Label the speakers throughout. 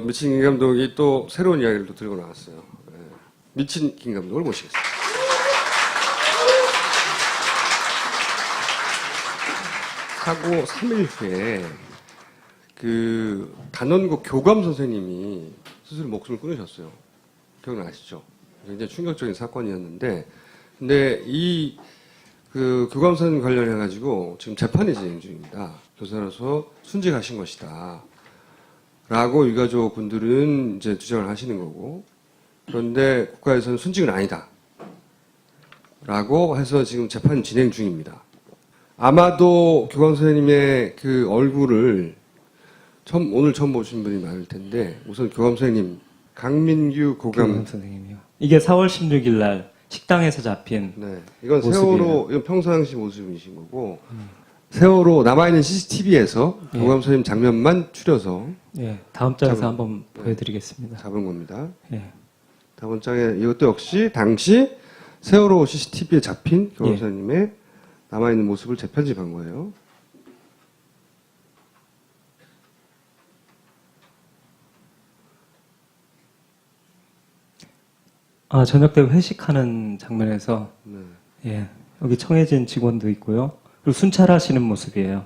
Speaker 1: 미친 김 감독이 또 새로운 이야기를 또 들고 나왔어요. 미친 김 감독을 모시겠습니다. 사고 3일 후에 그 단원고 교감 선생님이 스스로 목숨을 끊으셨어요. 기억나시죠? 굉장히 충격적인 사건이었는데, 근데 이 그 교감 선생님 관련해가지고 지금 재판이 진행 중입니다. 교사로서 순직하신 것이다. 라고 유가족 분들은 이제 주장을 하시는 거고, 그런데 국가에서는 순직은 아니다. 라고 해서 지금 재판 진행 중입니다. 아마도 교감 선생님의 그 얼굴을 오늘 처음 보신 분이 많을 텐데, 우선 교감 선생님, 강민규 교감
Speaker 2: 선생님이요. 이게 4월 16일 날 식당에서 잡힌
Speaker 1: 네, 이건
Speaker 2: 모습이에요.
Speaker 1: 세월호, 이건 평상시 모습이신 거고, 세월호 남아있는 CCTV에서
Speaker 2: 예.
Speaker 1: 교감 선생님 장면만 추려서
Speaker 2: 예, 다음 장에서 한번 보여드리겠습니다.
Speaker 1: 잡은 겁니다.
Speaker 2: 예.
Speaker 1: 다음 장에 이것도 역시 당시 세월호 CCTV에 잡힌 교감
Speaker 2: 예.
Speaker 1: 선생님의 남아있는 모습을 재편집한 거예요.
Speaker 2: 아, 저녁 때 회식하는 장면에서
Speaker 1: 네.
Speaker 2: 예, 여기 청해진 직원도 있고요. 그리고 순찰하시는 모습이에요.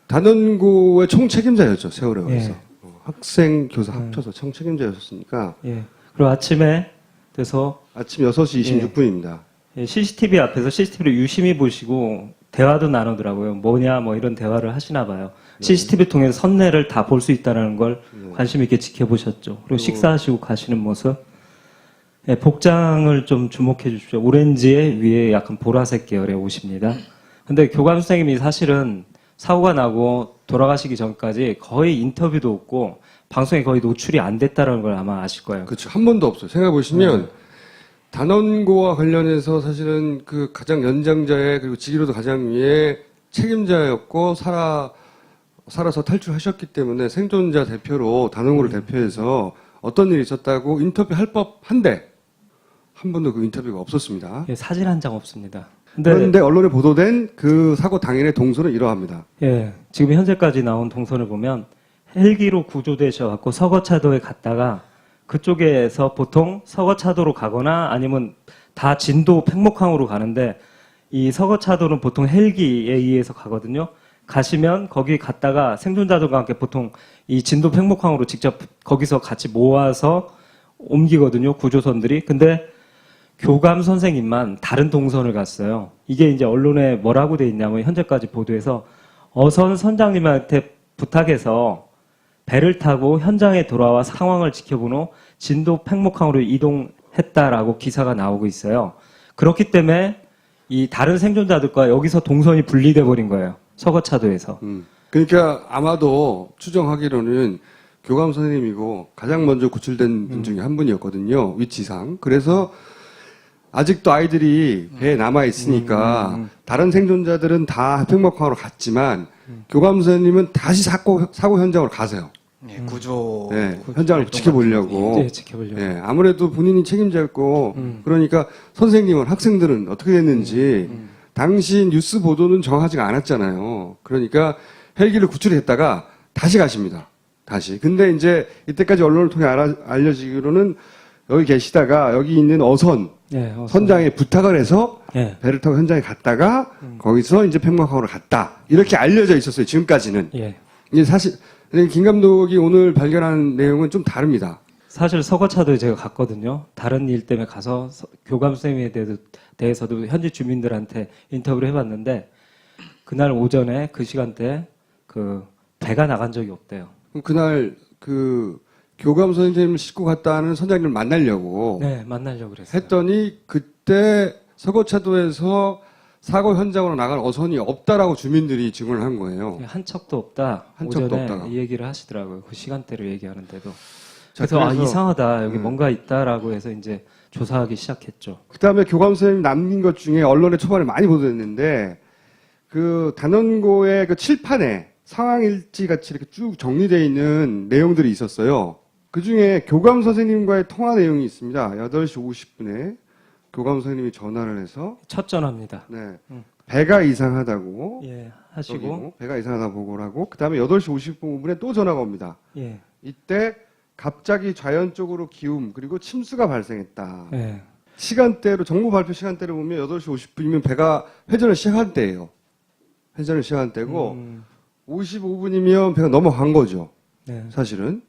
Speaker 1: 단원고의 총책임자였죠, 세월호에서.
Speaker 2: 예.
Speaker 1: 학생, 교사 합쳐서 총책임자였으니까
Speaker 2: 예. 그리고 아침에 돼서
Speaker 1: 아침 6시 26분입니다.
Speaker 2: 예, CCTV 앞에서 CCTV를 유심히 보시고 대화도 나누더라고요. 뭐냐 뭐 이런 대화를 하시나 봐요. CCTV 통해서 선내를 다 볼 수 있다는 걸 관심 있게 지켜보셨죠. 그리고 식사하시고 가시는 모습. 예, 복장을 좀 주목해 주십시오. 오렌지에 위에 약간 보라색 계열의 옷입니다. 근데 교감 선생님이 사실은 사고가 나고 돌아가시기 전까지 거의 인터뷰도 없고 방송에 거의 노출이 안 됐다는 걸 아마 아실 거예요.
Speaker 1: 그렇죠. 한 번도 없어요. 생각해보시면 단원고와 관련해서 사실은 그 가장 연장자의 그리고 직위로도 가장 위에 책임자였고 살아서 탈출하셨기 때문에 생존자 대표로 단원고를 대표해서 어떤 일이 있었다고 인터뷰할 법한데 한 번도 그 인터뷰가 없었습니다.
Speaker 2: 예, 사진 한 장 없습니다.
Speaker 1: 그런데 언론에 보도된 그 사고 당일의 동선은 이러합니다.
Speaker 2: 예, 지금 현재까지 나온 동선을 보면 헬기로 구조되셔갖고 서거차도에 갔다가 그쪽에서 보통 서거차도로 가거나 아니면 다 진도 팽목항으로 가는데 이 서거차도는 보통 헬기에 의해서 가거든요. 가시면 거기 갔다가 생존자들과 함께 보통 이 진도 팽목항으로 직접 거기서 같이 모아서 옮기거든요. 구조선들이. 근데 교감 선생님만 다른 동선을 갔어요. 이게 이제 언론에 뭐라고 돼 있냐면 현재까지 보도해서 어선 선장님한테 부탁해서 배를 타고 현장에 돌아와 상황을 지켜본 후 진도 팽목항으로 이동했다라고 기사가 나오고 있어요. 그렇기 때문에 이 다른 생존자들과 여기서 동선이 분리돼 버린 거예요. 서거차도에서.
Speaker 1: 그러니까 아마도 추정하기로는 교감 선생님이고 가장 먼저 구출된 분 중에 한 분이었거든요. 위치상. 그래서 아직도 아이들이 배에 남아 있으니까 다른 생존자들은 다 팽목항으로 갔지만 교감 선생님은 다시 사고 현장으로 가세요.
Speaker 3: 예, 구조.
Speaker 1: 네, 현장을 지켜보려고.
Speaker 2: 네, 지켜보려고.
Speaker 1: 네, 아무래도 본인이 책임자였고 그러니까 선생님은 학생들은 어떻게 됐는지 당시 뉴스 보도는 정확하지가 않았잖아요. 그러니까 헬기를 구출했다가 다시 가십니다. 다시. 근데 이제 이때까지 언론을 통해 알려지기로는 여기 계시다가 여기 있는 어선
Speaker 2: 예,
Speaker 1: 선장에 부탁을 해서
Speaker 2: 예.
Speaker 1: 배를 타고 현장에 갔다가 거기서 이제 팽목항으로 갔다. 이렇게 알려져 있었어요. 지금까지는.
Speaker 2: 예.
Speaker 1: 이게 사실 김 감독이 오늘 발견한 내용은 좀 다릅니다.
Speaker 2: 사실 서거차도에 제가 갔거든요. 다른 일 때문에 가서 교감 선생님에 대해서도 현지 주민들한테 인터뷰를 해봤는데 그날 오전에 그 시간대에 그 배가 나간 적이 없대요.
Speaker 1: 그럼 그날 그 교감 선생님을 싣고 갔다는 선장님을 만나려고
Speaker 2: 네, 만나려고 그랬어요.
Speaker 1: 했더니 그때 서거차도에서 사고 현장으로 나갈 어선이 없다라고 주민들이 증언을 한 거예요.
Speaker 2: 한 척도 없다.
Speaker 1: 한 척도
Speaker 2: 오전에
Speaker 1: 없다가.
Speaker 2: 이 얘기를 하시더라고요. 그 시간대를 얘기하는데도.
Speaker 1: 자,
Speaker 2: 그래서 아,
Speaker 1: 그래서-
Speaker 2: 이상하다. 여기 뭔가 있다라고 해서 이제 조사하기 시작했죠.
Speaker 1: 그다음에 교감 선생님 남긴 것 중에 언론에 초반에 많이 보도됐는데 그 단원고의 그 칠판에 상황 일지 같이 이렇게 쭉 정리되어 있는 내용들이 있었어요. 그 중에 교감 선생님과의 통화 내용이 있습니다. 8시 50분에 교감 선생님이 전화를 해서
Speaker 2: 첫 전화입니다.
Speaker 1: 네, 배가 이상하다고
Speaker 2: 예, 하시고.
Speaker 1: 여기고 배가 이상하다고 보고를 하고 그다음에 8시 55분에 또 전화가 옵니다.
Speaker 2: 예,
Speaker 1: 이때 갑자기 자연적으로 기움 그리고 침수가 발생했다.
Speaker 2: 예.
Speaker 1: 시간대로 정부 발표 시간대를 보면 8시 50분이면 배가 회전을 시작한 때예요. 회전을 시작한 때고 55분이면 배가 넘어간 거죠.
Speaker 2: 네.
Speaker 1: 사실은.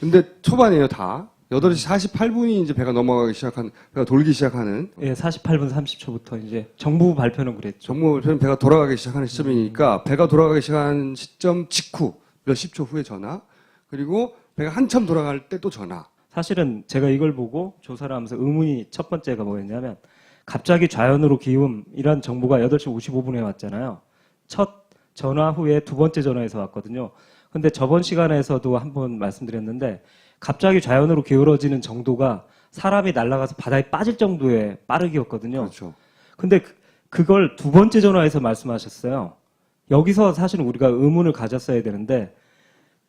Speaker 1: 근데 초반이에요, 다. 8시 48분이 이제 배가 넘어가기 시작한, 배가 돌기 시작하는.
Speaker 2: 예, 48분 30초부터 이제 정부 발표는 그랬죠.
Speaker 1: 정부 발표는 배가 돌아가기 시작하는 시점이니까 배가 돌아가기 시작한 시점 직후, 몇십 초 후에 전화. 그리고 배가 한참 돌아갈 때 또 전화.
Speaker 2: 사실은 제가 이걸 보고 조사를 하면서 의문이 첫 번째가 뭐였냐면 갑자기 좌연으로 기움이란 정보가 8시 55분에 왔잖아요. 첫 전화 후에 두 번째 전화에서 왔거든요. 근데 저번 시간에서도 한번 말씀드렸는데 갑자기 좌연으로 기울어지는 정도가 사람이 날아가서 바다에 빠질 정도의 빠르기였거든요.
Speaker 1: 그렇죠.
Speaker 2: 근데 그걸 두 번째 전화에서 말씀하셨어요. 여기서 사실은 우리가 의문을 가졌어야 되는데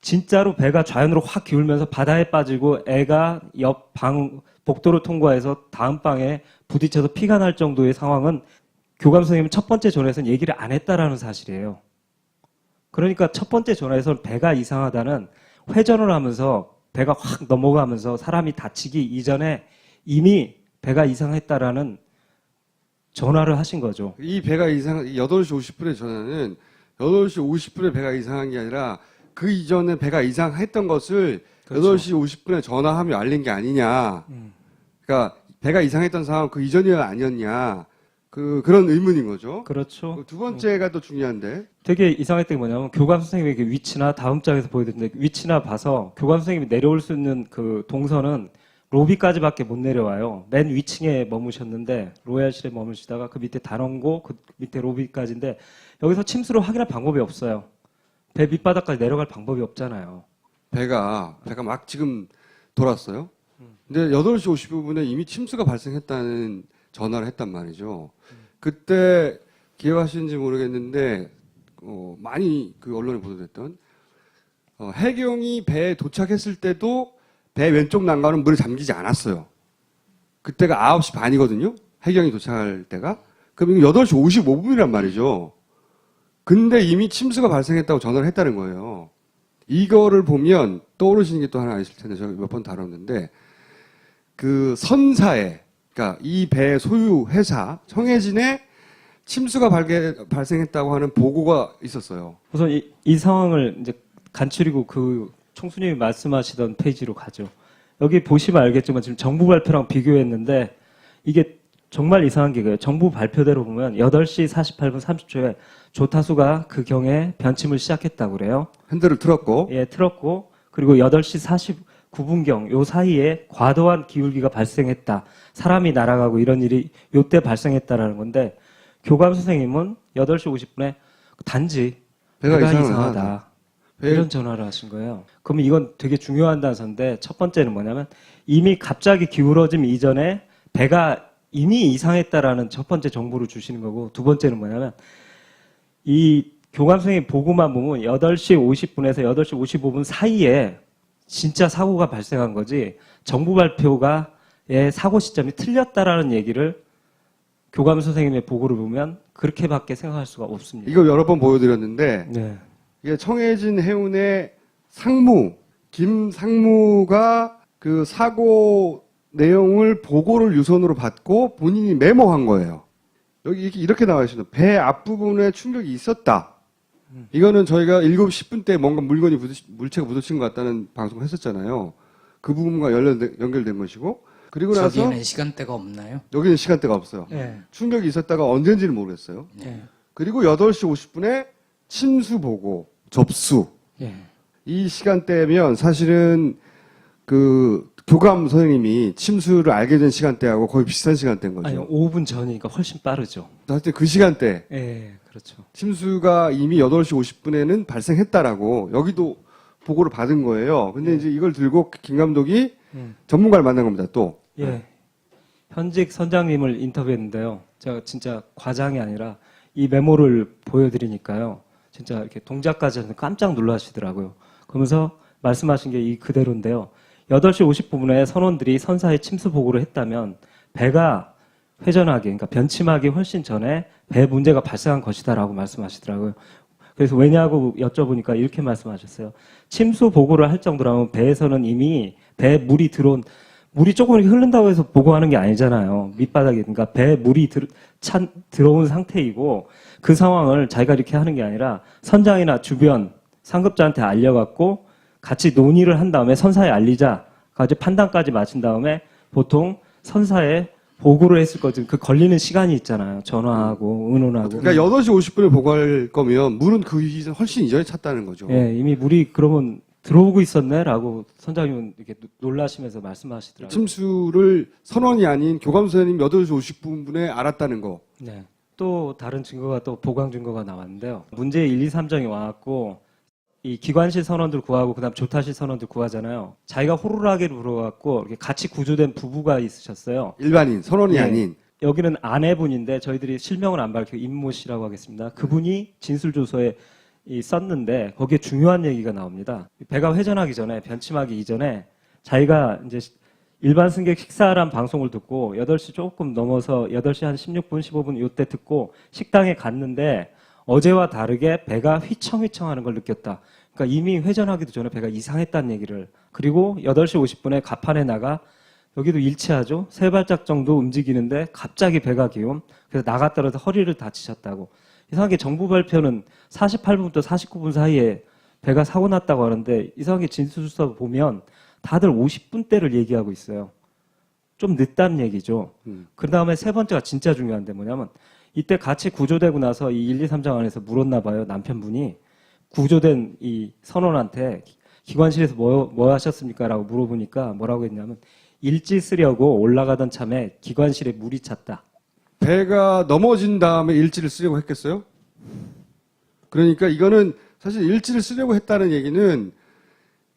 Speaker 2: 진짜로 배가 좌연으로 확 기울면서 바다에 빠지고 애가 옆 복도를 통과해서 다음 방에 부딪혀서 피가 날 정도의 상황은 교감 선생님은 첫 번째 전화에서는 얘기를 안 했다라는 사실이에요. 그러니까 첫 번째 전화에서는 배가 이상하다는 회전을 하면서 배가 확 넘어가면서 사람이 다치기 이전에 이미 배가 이상했다라는 전화를 하신 거죠.
Speaker 1: 이 배가 8시 50분의 전화는 8시 50분에 배가 이상한 게 아니라 그 이전에 배가 이상했던 것을
Speaker 2: 그렇죠.
Speaker 1: 8시 50분에 전화하며 알린 게 아니냐. 그러니까 배가 이상했던 상황 그 이전이야 아니었냐. 그런 의문인 거죠.
Speaker 2: 그렇죠.
Speaker 1: 두 번째가 또 중요한데.
Speaker 2: 되게 이상했던 게 뭐냐면 교감 선생님에게 위치나 다음 장에서 보여드렸는데 위치나 봐서 교감 선생님이 내려올 수 있는 그 동선은 로비까지밖에 못 내려와요. 맨 위층에 머무셨는데 로얄실에 머무시다가 그 밑에 단원고 그 밑에 로비까지인데 여기서 침수를 확인할 방법이 없어요. 배 밑바닥까지 내려갈 방법이 없잖아요.
Speaker 1: 배가 막 지금 돌았어요. 근데 8시 55분에 이미 침수가 발생했다는 전화를 했단 말이죠. 그때 기억하시는지 모르겠는데 많이 그 언론에 보도됐던 해경이 배에 도착했을 때도 배 왼쪽 난간은 물에 잠기지 않았어요. 그때가 9시 반이거든요. 해경이 도착할 때가. 그럼 이거 8시 55분이란 말이죠. 근데 이미 침수가 발생했다고 전화를 했다는 거예요. 이거를 보면 떠오르시는 게 또 하나 있을 텐데 제가 몇 번 다뤘는데 그 선사에 그러니까 이 배 소유 회사 청해진에 침수가 발생했다고 하는 보고가 있었어요.
Speaker 2: 우선 이 상황을 이제 간추리고 그 총수님이 말씀하시던 페이지로 가죠. 여기 보시면 알겠지만 지금 정부 발표랑 비교했는데 이게 정말 이상한 게 그래요. 정부 발표대로 보면 8시 48분 30초에 조타수가 그 경에 변침을 시작했다고 그래요.
Speaker 1: 핸들을 틀었고.
Speaker 2: 예, 틀었고 그리고 8시 49분경 요 사이에 과도한 기울기가 발생했다. 사람이 날아가고 이런 일이 요때 발생했다라는 건데 교감 선생님은 8시 50분에 단지 배가 이상하다. 이런 전화를 하신 거예요. 그러면 이건 되게 중요한 단서인데 첫 번째는 뭐냐면 이미 갑자기 기울어짐 이전에 배가 이미 이상했다라는 첫 번째 정보를 주시는 거고 두 번째는 뭐냐면 이 교감 선생님 보고만 보면 8시 50분에서 8시 55분 사이에 진짜 사고가 발생한 거지 정부 발표가의 사고 시점이 틀렸다라는 얘기를 교감 선생님의 보고를 보면 그렇게밖에 생각할 수가 없습니다.
Speaker 1: 이거 여러 번 보여드렸는데
Speaker 2: 네.
Speaker 1: 이게 청해진 해운의 상무 김 상무가 그 사고 내용을 보고를 유선으로 받고 본인이 메모한 거예요. 여기 이렇게 나와 있습니다. 배 앞부분에 충격이 있었다. 이거는 저희가 7시 10분 때 뭔가 물체가 부딪힌 것 같다는 방송을 했었잖아요. 그 부분과 연결된 것이고 그리고 나서
Speaker 3: 저기에는 시간대가 없나요?
Speaker 1: 여기는 시간대가 없어요.
Speaker 2: 네.
Speaker 1: 충격이 있었다가 언제인지는 모르겠어요.
Speaker 2: 네.
Speaker 1: 그리고 8시 50분에 침수 보고 접수.
Speaker 2: 예.
Speaker 1: 이 시간대면 사실은 그 교감 선생님이 침수를 알게 된 시간대하고 거의 비슷한 시간대인 거죠.
Speaker 2: 아니 5분 전이니까 훨씬 빠르죠.
Speaker 1: 사실 그 시간대
Speaker 2: 예, 그렇죠.
Speaker 1: 침수가 이미 8시 50분에는 발생했다라고 여기도 보고를 받은 거예요. 근데 이제 이걸 들고 김 감독이 전문가를 만난 겁니다. 또.
Speaker 2: 예. 현직 선장님을 인터뷰했는데요. 제가 진짜 과장이 아니라 이 메모를 보여드리니까요. 진짜 이렇게 동작까지 해서 깜짝 놀라시더라고요. 그러면서 말씀하신 게 이 그대로인데요. 8시 50분에 선원들이 선사에 침수 보고를 했다면 배가 회전하기, 그러니까 변침하기 훨씬 전에 배 문제가 발생한 것이다라고 말씀하시더라고요. 그래서 왜냐고 여쭤보니까 이렇게 말씀하셨어요. 침수 보고를 할 정도라면 배에서는 이미 배에 물이 조금 이렇게 흐른다고 해서 보고하는 게 아니잖아요. 밑바닥에. 그러니까 배에 물이 들어온 상태이고 그 상황을 자기가 이렇게 하는 게 아니라 선장이나 주변 상급자한테 알려갖고 같이 논의를 한 다음에 선사에 알리자까지 판단까지 마친 다음에 보통 선사에 보고를 했을 거지. 그 걸리는 시간이 있잖아요. 전화하고 의논하고.
Speaker 1: 그러니까 8시 50분에 보고할 거면 물은 그 이전 훨씬 이전에 찼다는 거죠.
Speaker 2: 예, 이미 물이 그러면 들어오고 있었네라고 선장님은 이렇게 놀라시면서 말씀하시더라고요.
Speaker 1: 침수를 선원이 아닌 교감선생님 8시 50분에 알았다는 거.
Speaker 2: 네. 또 다른 증거가 또 보강 증거가 나왔는데요. 문제 1, 2, 3정이 와갖고 이 기관실 선원들 구하고 그다음 조타실 선원들 구하잖아요. 자기가 호루라기를 불어갖고 이렇게 같이 구조된 부부가 있으셨어요.
Speaker 1: 일반인, 선원이
Speaker 2: 네.
Speaker 1: 아닌.
Speaker 2: 여기는 아내분인데 저희들이 실명을 안 밝히고 임모 씨라고 하겠습니다. 그분이 진술조서에 썼는데 거기에 중요한 얘기가 나옵니다. 배가 회전하기 전에 변침하기 이전에 자기가 이제 일반 승객 식사란 방송을 듣고 8시 조금 넘어서 8시 한 16분, 15분 요때 듣고 식당에 갔는데 어제와 다르게 배가 휘청휘청하는 걸 느꼈다. 그러니까 이미 회전하기도 전에 배가 이상했다는 얘기를. 그리고 8시 50분에 갑판에 나가 여기도 일치하죠. 3발짝 정도 움직이는데 갑자기 배가 기움. 그래서 나가 떨어져 허리를 다치셨다고. 이상하게 정부 발표는 48분부터 49분 사이에 배가 사고 났다고 하는데 이상하게 진술서 보면 다들 50분대를 얘기하고 있어요. 좀 늦다는 얘기죠. 그 다음에 세 번째가 진짜 중요한데 뭐냐면 이때 같이 구조되고 나서 이 1, 2, 3장 안에서 물었나 봐요. 남편분이 구조된 이 선원한테 기관실에서 뭐 하셨습니까? 라고 물어보니까 뭐라고 했냐면 일지 쓰려고 올라가던 참에 기관실에 물이 찼다.
Speaker 1: 배가 넘어진 다음에 일지를 쓰려고 했겠어요? 그러니까 이거는 사실 일지를 쓰려고 했다는 얘기는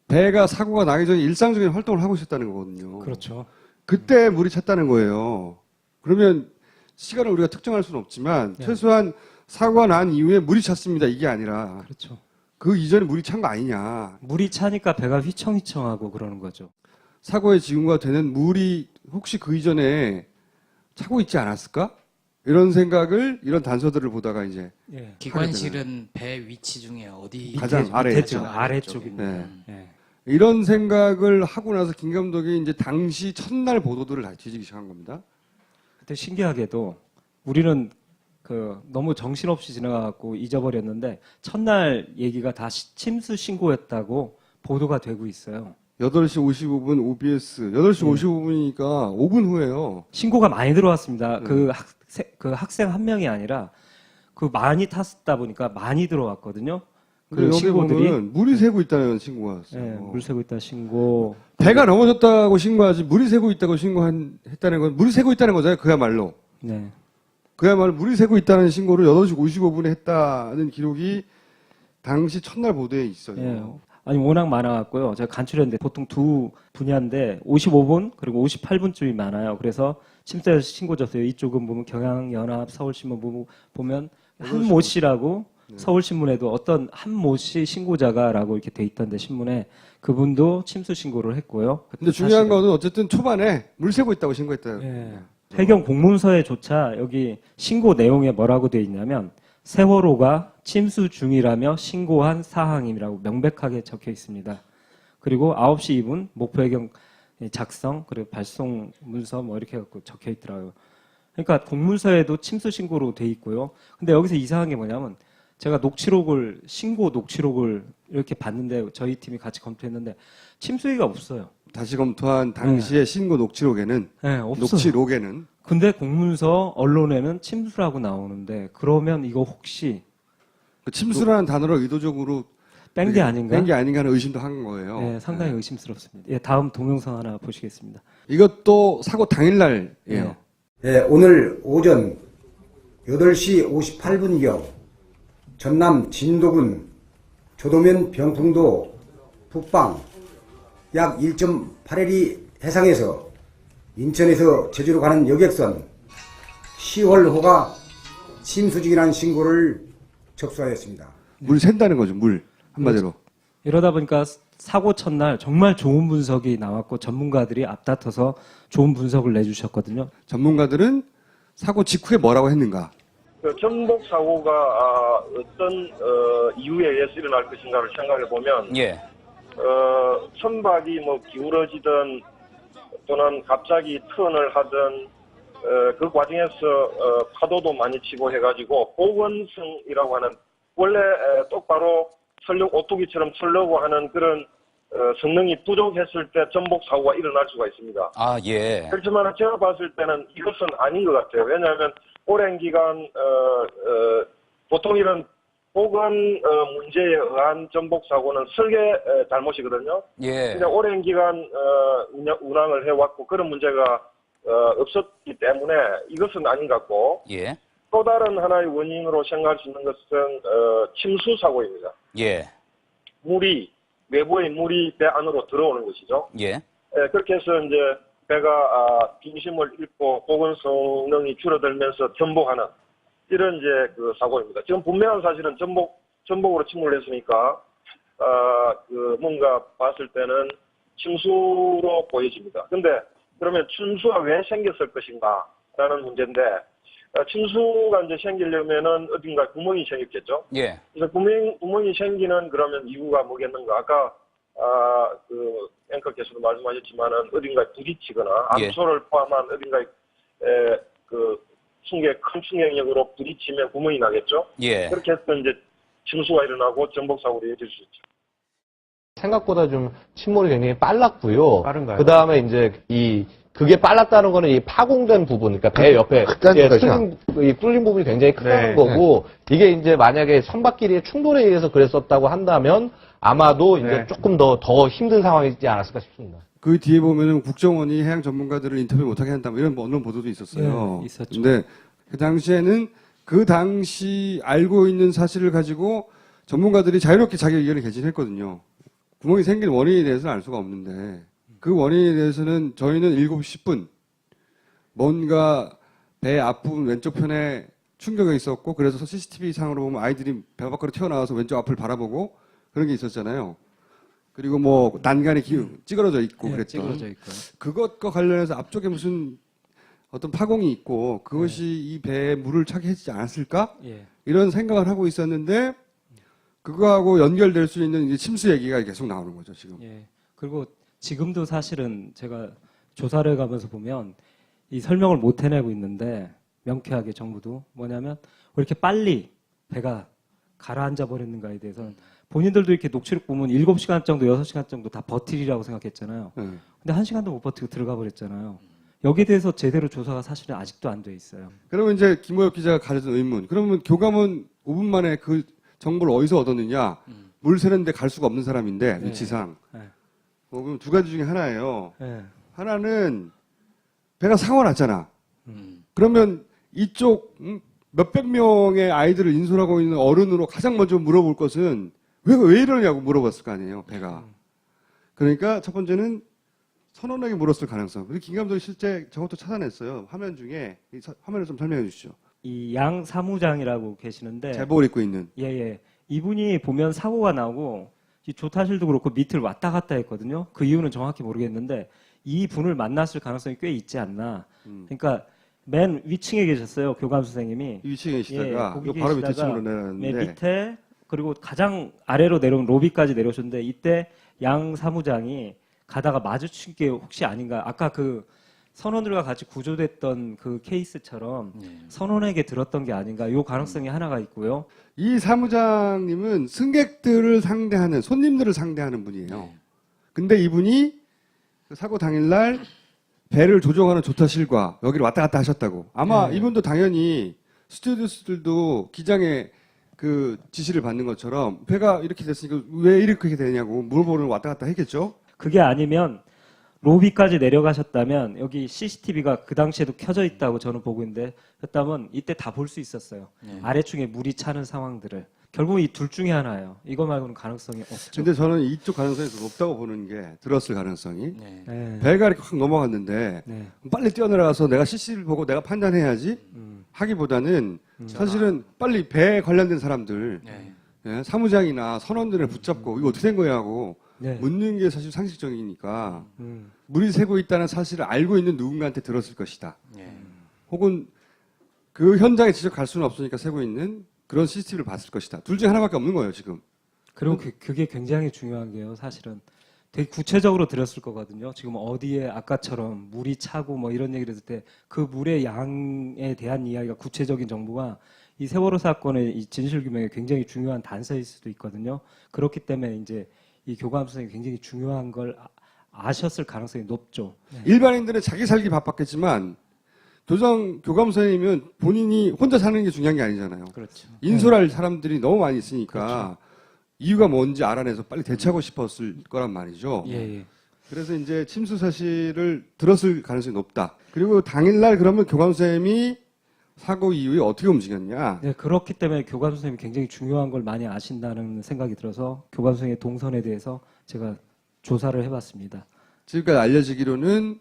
Speaker 1: 배가 사고가 나기 전에 일상적인 활동을 하고 있었다는 거거든요.
Speaker 2: 그렇죠.
Speaker 1: 그때 물이 찼다는 거예요. 그러면 시간을 우리가 특정할 수는 없지만
Speaker 2: 네.
Speaker 1: 최소한 사고가 난 이후에 물이 찼습니다. 이게 아니라
Speaker 2: 그렇죠.
Speaker 1: 그 이전에 물이 찬 거 아니냐.
Speaker 2: 물이 차니까 배가 휘청휘청하고 그러는 거죠.
Speaker 1: 사고의 징후가 되는 물이 혹시 그 이전에 차고 있지 않았을까? 이런 생각을 이런 단서들을 보다가 이제
Speaker 2: 예.
Speaker 3: 기관실은 배 위치 중에 어디
Speaker 1: 가장 아래에
Speaker 2: 밑에죠.
Speaker 1: 있죠.
Speaker 2: 아래쪽입니다.
Speaker 1: 네.
Speaker 2: 예.
Speaker 1: 이런 생각을 하고 나서 김 감독이 이제 당시 첫날 보도들을 다 뒤지기 시작한 겁니다.
Speaker 2: 그때 신기하게도 우리는 너무 정신없이 지나가고 잊어버렸는데 첫날 얘기가 다 침수 신고였다고 보도가 되고 있어요.
Speaker 1: 8시 55분 OBS 8시 55분이니까 5분 후에요.
Speaker 2: 신고가 많이 들어왔습니다. 그 학생 한 명이 아니라 많이 탔다 보니까 많이 들어왔거든요.
Speaker 1: 근데
Speaker 2: 그
Speaker 1: 여기
Speaker 2: 신고들이
Speaker 1: 보면 물이 새고 있다는 신고가 왔어요.
Speaker 2: 예, 물 새고 있다 신고.
Speaker 1: 배가 넘어졌다고 신고하지 물이 새고 있다고 신고했다는 건 물이 새고 있다는 거잖아요. 그야말로.
Speaker 2: 네.
Speaker 1: 그야말로 물이 새고 있다는 신고를 8시 55분에 했다는 기록이 당시 첫날 보도에 있어요.
Speaker 2: 예. 아니 워낙 많아갖고요. 제가 간추렸는데 보통 두 분야인데 55분 그리고 58분쯤이 많아요. 그래서 침수에서 신고 줬어요. 이쪽은 보면 경향연합, 서울신문 보면 한모 씨라고 서울신문에도 어떤 한모 씨 신고자가라고 이렇게 돼 있던데 신문에 그분도 침수 신고를 했고요.
Speaker 1: 근데 중요한
Speaker 2: 사실은.
Speaker 1: 거는 어쨌든 초반에 물 새고 있다고 신고했다.
Speaker 2: 예. 해경 공문서에조차 여기 신고 내용에 뭐라고 돼 있냐면 세월호가 침수 중이라며 신고한 사항이라고 명백하게 적혀 있습니다. 그리고 9시 2분 목포해경 작성 그리고 발송 문서 뭐 이렇게 갖고 적혀 있더라고요. 그러니까 공문서에도 침수 신고로 돼 있고요. 근데 여기서 이상한 게 뭐냐면 제가 신고 녹취록을 이렇게 봤는데 저희 팀이 같이 검토했는데 침수기가 없어요.
Speaker 1: 다시 검토한 당시의 신고 녹취록에는
Speaker 2: 네, 없어요.
Speaker 1: 녹취록에는
Speaker 2: 근데 공문서 언론에는 침수라고 나오는데 그러면 이거 혹시
Speaker 1: 그 침수라는 단어를 의도적으로
Speaker 2: 뺀 게 아닌가?
Speaker 1: 뺀 게 아닌가 하는 의심도 한 거예요.
Speaker 2: 네, 상당히 의심스럽습니다. 예, 다음 동영상 하나 보시겠습니다.
Speaker 1: 이것도 사고 당일날이에요.
Speaker 2: 네.
Speaker 4: 예, 오늘 오전 8시 58분경 전남 진도군 조도면 병풍도 북방 약 1.8해리 해상에서 인천에서 제주로 가는 여객선 10월호가 침수 중이라는 신고를 접수하였습니다.
Speaker 1: 물 샌다는 거죠. 물 한마디로.
Speaker 2: 이러다 보니까 사고 첫날 정말 좋은 분석이 나왔고 전문가들이 앞다퉈서 좋은 분석을 내주셨거든요.
Speaker 1: 전문가들은 사고 직후에 뭐라고 했는가?
Speaker 5: 그 전복 사고가 어떤 이유에 의해서 일어날 것인가를 생각해 보면
Speaker 6: 예.
Speaker 5: 선박이 뭐 기울어지든 또는 갑자기 턴을 하든 그 과정에서 파도도 많이 치고 해가지고 보건성이라고 하는 원래 똑바로 오뚜기처럼 설려고 하는 그런 성능이 부족했을 때 전복 사고가 일어날 수가 있습니다.
Speaker 6: 아, 예.
Speaker 5: 그렇지만 제가 봤을 때는 이것은 아닌 것 같아요. 왜냐하면 오랜 기간 보통 이런 보건 문제에 의한 전복 사고는 설계 잘못이거든요.
Speaker 6: 예.
Speaker 5: 그냥 오랜 기간 운항을 해왔고 그런 문제가 없었기 때문에 이것은 아닌 것 같고
Speaker 6: 예.
Speaker 5: 또 다른 하나의 원인으로 생각할 수 있는 것은 침수 사고입니다.
Speaker 6: 예.
Speaker 5: 외부의 물이 배 안으로 들어오는 것이죠.
Speaker 6: 예.
Speaker 5: 그렇게 해서 이제 배가 중심을 잃고 보건 성능이 줄어들면서 전복하는 이런 이제 그 사고입니다. 지금 분명한 사실은 전복으로 침몰을 했으니까 뭔가 봤을 때는 침수로 보여집니다. 근데 그러면 침수가 왜 생겼을 것인가라는 문제인데 침수가 이제 생기려면은 어딘가 구멍이 생겼겠죠.
Speaker 6: 예.
Speaker 5: 그래서 구멍이 생기는 그러면 이유가 뭐겠는가? 아까 그 앵커께서도 말씀하셨지만은 어딘가에 부딪히거나
Speaker 6: 예.
Speaker 5: 암초를 포함한 어딘가에 큰 충격력으로 부딪히면 구멍이 나겠죠.
Speaker 6: 예.
Speaker 5: 그렇게 해서 이제 침수가 일어나고 전복 사고로 이어질 수 있죠.
Speaker 7: 생각보다 좀 침몰이 굉장히 빨랐고요.
Speaker 8: 빠른가요?
Speaker 7: 그 다음에 이제 그게 빨랐다는 거는 이 파공된 부분, 그러니까 배 옆에 뚫린 부분이 굉장히 크다는
Speaker 8: 네.
Speaker 7: 거고, 이게 이제 만약에 선박끼리의 충돌에 의해서 그랬었다고 한다면 아마도 이제
Speaker 8: 네.
Speaker 7: 조금 더 힘든 상황이지 않았을까 싶습니다.
Speaker 1: 그 뒤에 보면은 국정원이 해양 전문가들을 인터뷰 못하게 한다, 뭐 이런 언론 보도도 있었어요.
Speaker 2: 네, 있었죠.
Speaker 1: 근데 그 당시에는 그 당시 알고 있는 사실을 가지고 전문가들이 자유롭게 자기 의견을 개진했거든요. 구멍이 생긴 원인에 대해서는 알 수가 없는데 그 원인에 대해서는 저희는 7시 10분 뭔가 배 앞부분 왼쪽 편에 충격이 있었고 그래서 CCTV 상으로 보면 아이들이 배 밖으로 튀어나와서 왼쪽 앞을 바라보고 그런 게 있었잖아요. 그리고 뭐 난간이 찌그러져 있고 그랬던
Speaker 2: 찌그러져 있고요.
Speaker 1: 그것과 관련해서 앞쪽에 무슨 어떤 파공이 있고 그것이 이 배에 물을 차게 했지 않았을까?
Speaker 2: 예.
Speaker 1: 이런 생각을 하고 있었는데 그거하고 연결될 수 있는 이제 침수 얘기가 계속 나오는 거죠, 지금.
Speaker 2: 예. 그리고 지금도 사실은 제가 조사를 가면서 보면 이 설명을 못 해내고 있는데 명쾌하게 정부도 뭐냐면 왜 이렇게 빨리 배가 가라앉아 버렸는가에 대해서는 본인들도 이렇게 녹취록 보면 7시간 정도, 6시간 정도 다 버티리라고 생각했잖아요.
Speaker 1: 네.
Speaker 2: 근데 1시간도 못 버티고 들어가 버렸잖아요. 여기에 대해서 제대로 조사가 사실은 아직도 안 돼 있어요.
Speaker 1: 그러면 이제 김호엽 기자가 가져준 의문. 그러면 교감은 5분 만에 그 정보를 어디서 얻었느냐? 물 새는데 갈 수가 없는 사람인데
Speaker 2: 네.
Speaker 1: 위치상.
Speaker 2: 네.
Speaker 1: 그럼 두 가지 중에 하나예요.
Speaker 2: 예.
Speaker 1: 하나는 배가 사고가 났잖아. 그러면 이쪽 몇백 명의 아이들을 인솔하고 있는 어른으로 가장 먼저 물어볼 것은 왜 이러냐고 물어봤을 거 아니에요, 배가. 그러니까 첫 번째는 선원에게 물었을 가능성. 그리고 김 감독이 실제 저것도 찾아냈어요. 화면 중에 화면을 좀 설명해 주시죠.
Speaker 2: 이 양 사무장이라고 계시는데
Speaker 1: 제복을 입고 있는.
Speaker 2: 예. 이분이 보면 사고가 나고 이 조타실도 그렇고 밑을 왔다 갔다 했거든요. 그 이유는 정확히 모르겠는데 이 분을 만났을 가능성이 꽤 있지 않나. 그러니까 맨 위층에 계셨어요. 교감 선생님이.
Speaker 1: 이 위치에 계시다가
Speaker 2: 거기
Speaker 1: 요 바로 밑에
Speaker 2: 계시다가
Speaker 1: 층으로 내려왔는데
Speaker 2: 맨 밑에 그리고 가장 아래로 내려온 로비까지 내려오셨는데 이때 양 사무장이 가다가 마주친 게 혹시 아닌가. 아까 그 선원들과 같이 구조됐던 그 케이스처럼 선원에게 들었던 게 아닌가. 요 가능성이 하나가 있고요.
Speaker 1: 이 사무장님은 승객들을 상대하는 손님들을 상대하는 분이에요. 근데 이분이 그 사고 당일날 배를 조종하는 조타실과 여기를 왔다 갔다 하셨다고. 아마 이분도 당연히 스튜디오스들도 기장의 그 지시를 받는 것처럼 배가 이렇게 됐으니까 왜 이렇게 되냐고 물어보는 왔다 갔다 했겠죠.
Speaker 2: 그게 아니면 로비까지 내려가셨다면 여기 CCTV가 그 당시에도 켜져 있다고 저는 보고 있는데 했다면 이때 다 볼 수 있었어요. 아래층에 물이 차는 상황들을. 결국 이 둘 중에 하나예요. 이거 말고는 가능성이 없죠.
Speaker 1: 근데 저는 이쪽 가능성이 더 높다고 보는 게 들었을 가능성이.
Speaker 2: 네.
Speaker 1: 배가 이렇게 확 넘어갔는데
Speaker 2: 네.
Speaker 1: 빨리 뛰어내려가서 내가 CC를 보고 내가 판단해야지 하기보다는 사실은 빨리 배에 관련된 사람들 예, 사무장이나 선원들을 붙잡고 이거 어떻게 된 거야 하고
Speaker 2: 네.
Speaker 1: 묻는 게 사실 상식적이니까 물이 새고 있다는 사실을 알고 있는 누군가한테 들었을 것이다. 혹은 그 현장에 직접 갈 수는 없으니까 세고 있는 그런 CCTV를 봤을 것이다. 둘 중에 하나밖에 없는 거예요, 지금.
Speaker 2: 그리고 그게 굉장히 중요한 게요. 사실은 되게 구체적으로 드렸을 거거든요. 지금 어디에 아까처럼 물이 차고 뭐 이런 얘기를 했을 때 그 물의 양에 대한 이야기가 구체적인 정보가 이 세월호 사건의 이 진실 규명에 굉장히 중요한 단서일 수도 있거든요. 그렇기 때문에 이제 이 교감 선생님이 굉장히 중요한 걸 아셨을 가능성이 높죠.
Speaker 1: 일반인들은 자기 살기 바빴겠지만 교감 선생님은 본인이 혼자 사는 게 중요한 게 아니잖아요.
Speaker 2: 그렇죠.
Speaker 1: 인솔할 사람들이 너무 많이 있으니까
Speaker 2: 그렇죠.
Speaker 1: 이유가 뭔지 알아내서 빨리 대처하고 싶었을 거란 말이죠.
Speaker 2: 예.
Speaker 1: 그래서 이제 침수 사실을 들었을 가능성이 높다. 그리고 당일날 그러면 교감 선생님이 사고 이후에 어떻게 움직였냐?
Speaker 2: 네, 그렇기 때문에 교감 선생님이 굉장히 중요한 걸 많이 아신다는 생각이 들어서 교감 선생님의 동선에 대해서 제가 조사를 해봤습니다.
Speaker 1: 지금까지 알려지기로는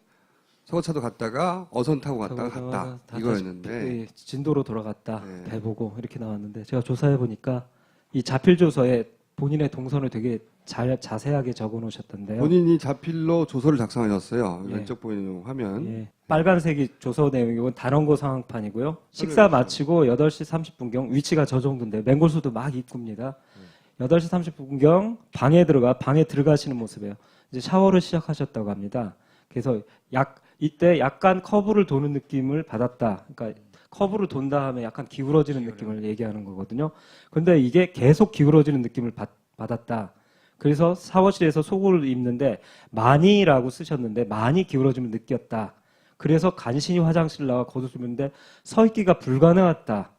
Speaker 1: 서거차도 갔다가 어선 타고 갔다가 갔다
Speaker 2: 다
Speaker 1: 이거였는데
Speaker 2: 다시 진도로 돌아갔다
Speaker 1: 네.
Speaker 2: 배 보고 이렇게 나왔는데 제가 조사해 보니까 이 자필 조서에 본인의 동선을 되게 자세하게 적어 놓으셨던데요.
Speaker 1: 본인이 자필로 조서를 작성하셨어요.
Speaker 2: 예.
Speaker 1: 왼쪽 보이는 화면.
Speaker 2: 예. 빨간색이 조서 내용이고 단원고 상황판이고요. 식사 마치고 8시 30분경 위치가 저 정도인데 맹골수도 막 입구입니다. 8시 30분경 방에 들어가시는 모습이에요. 이제 샤워를 시작하셨다고 합니다. 그래서 이때 약간 커브를 도는 느낌을 받았다. 그러니까 커브를 돈 다음에 약간 기울어지는 느낌을 얘기하는 거거든요. 근데 이게 계속 기울어지는 느낌을 받았다. 그래서 샤워실에서 속옷을 입는데 많이라고 쓰셨는데 많이 기울어짐을 느꼈다. 그래서 간신히 화장실 나와 걷어주는데 서 있기가 불가능했다.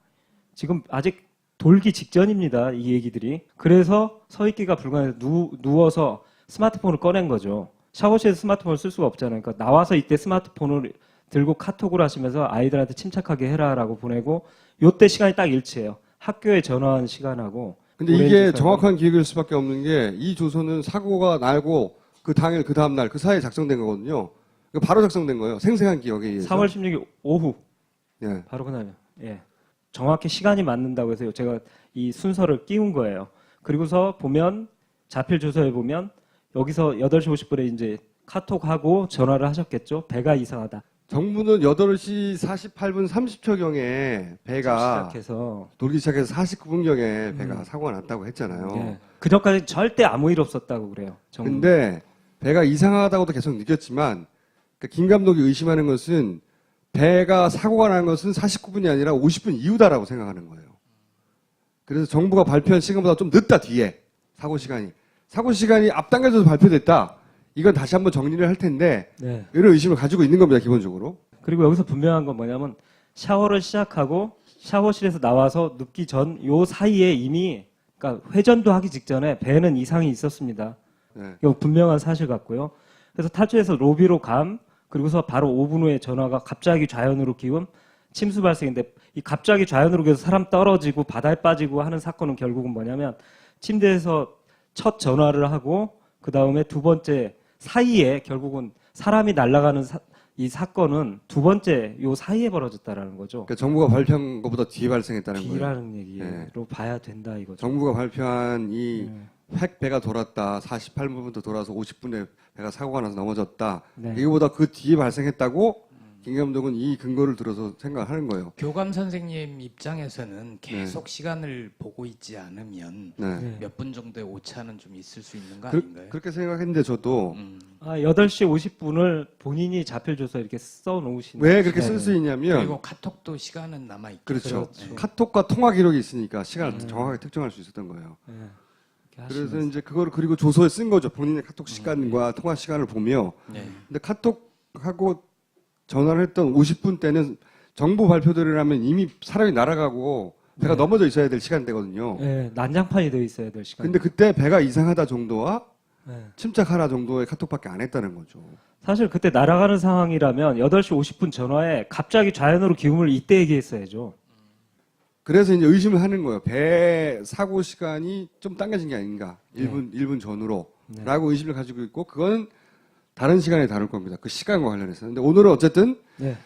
Speaker 2: 지금 아직 돌기 직전입니다. 이 얘기들이. 그래서 서 있기가 불가능해서 누워서 스마트폰을 꺼낸 거죠. 샤워실에서 스마트폰을 쓸 수가 없잖아요. 그러니까 나와서 이때 스마트폰을 들고 카톡을 하시면서 아이들한테 침착하게 해라라고 보내고 요때 시간이 딱 일치해요. 학교에 전화한 시간하고.
Speaker 1: 근데
Speaker 2: 오렌지
Speaker 1: 이게
Speaker 2: 사건.
Speaker 1: 정확한 기획일 수밖에 없는 게 이 조서는 사고가 나고 그 당일 그 다음 날 그 사이에 작성된 거거든요. 그러니까 바로 작성된 거예요. 생생한 기억에 의해서.
Speaker 2: 3월 16일 오후
Speaker 1: 예.
Speaker 2: 바로 그날요. 예. 정확히 시간이 맞는다고 해서 제가 이 순서를 띄운 거예요. 그리고서 보면 자필 조서에 보면 여기서 8시 50분에 이제 카톡하고 전화를 하셨겠죠. 배가 이상하다.
Speaker 1: 정부는 8시 48분 30초경에 배가
Speaker 2: 시작해서
Speaker 1: 돌기 시작해서 49분경에 배가 사고가 났다고 했잖아요.
Speaker 2: 예. 그 전까지 절대 아무 일 없었다고 그래요. 정부.
Speaker 1: 근데 배가 이상하다고도 계속 느꼈지만 그러니까 김 감독이 의심하는 것은 배가 사고가 난 것은 49분이 아니라 50분 이후다라고 생각하는 거예요. 그래서 정부가 발표한 시간보다 좀 늦다 뒤에 사고 시간이 앞당겨져서 발표됐다. 이건 다시 한번 정리를 할 텐데
Speaker 2: 네.
Speaker 1: 이런 의심을 가지고 있는 겁니다. 기본적으로.
Speaker 2: 그리고 여기서 분명한 건 뭐냐면 샤워를 시작하고 샤워실에서 나와서 눕기 전 요 사이에 이미 그러니까 회전도 하기 직전에 배는 이상이 있었습니다.
Speaker 1: 네.
Speaker 2: 이거 분명한 사실 같고요. 그래서 탈출해서 로비로 그리고서 바로 5분 후에 전화가 갑자기 좌연으로 기운 침수 발생인데 이 갑자기 좌연으로 기워서 사람 떨어지고 바다에 빠지고 하는 사건은 결국은 뭐냐면 침대에서 첫 전화를 하고 그 다음에 두 번째 사이에 결국은 사람이 날아가는 이 사건은 두 번째 요 사이에 벌어졌다라는 거죠.
Speaker 1: 그러니까 정부가 발표한 것보다 뒤에 발생했다는 거예요.
Speaker 2: 뒤라는 얘기로
Speaker 1: 네.
Speaker 2: 봐야 된다 이거죠.
Speaker 1: 정부가 발표한 이 획 배가 돌았다. 48분부터 돌아서 50분에 배가 사고가 나서 넘어졌다.
Speaker 2: 네.
Speaker 1: 이거보다 그 뒤에 발생했다고 김 감독은 이 근거를 들어서 생각하는 거예요.
Speaker 3: 교감 선생님 입장에서는 계속 시간을 보고 있지 않으면
Speaker 1: 네.
Speaker 2: 네.
Speaker 3: 몇 분 정도의 오차는 좀 있을 수 있는 거 아닌가요?
Speaker 1: 그렇게 생각했는데 저도
Speaker 2: 8시 50분을 본인이 자필줘서 이렇게 써 놓으신
Speaker 1: 왜 그렇게 쓸 수 있냐면
Speaker 3: 그리고 카톡도 시간은 남아 있고
Speaker 1: 그렇죠.
Speaker 2: 그렇죠.
Speaker 1: 카톡과 통화 기록이 있으니까 시간을 정확하게 특정할 수 있었던 거예요.
Speaker 2: 네.
Speaker 1: 그래서 이제 그거를 그리고 조서에 쓴 거죠. 본인의 카톡 시간과 통화 시간을 보며.
Speaker 3: 네.
Speaker 1: 근데 카톡하고 전화를 했던 50분 때는 정부 발표대로라면 이미 사람이 날아가고 배가 넘어져 있어야 될 시간대거든요.
Speaker 2: 네, 난장판이 되어 있어야 될 시간.
Speaker 1: 근데 그때 배가 이상하다 정도와
Speaker 2: 네.
Speaker 1: 침착하라 정도의 카톡밖에 안 했다는 거죠.
Speaker 2: 사실 그때 날아가는 상황이라면 8시 50분 전화에 갑자기 좌연으로 기움을 이때 얘기했어야죠.
Speaker 1: 그래서 이제 의심을 하는 거예요. 배 사고 시간이 좀 당겨진 게 아닌가. 1분 전후로. 라고 의심을 가지고 있고, 그건 다른 시간에 다룰 겁니다. 그 시간과 관련해서. 근데 오늘은 어쨌든,
Speaker 2: 네.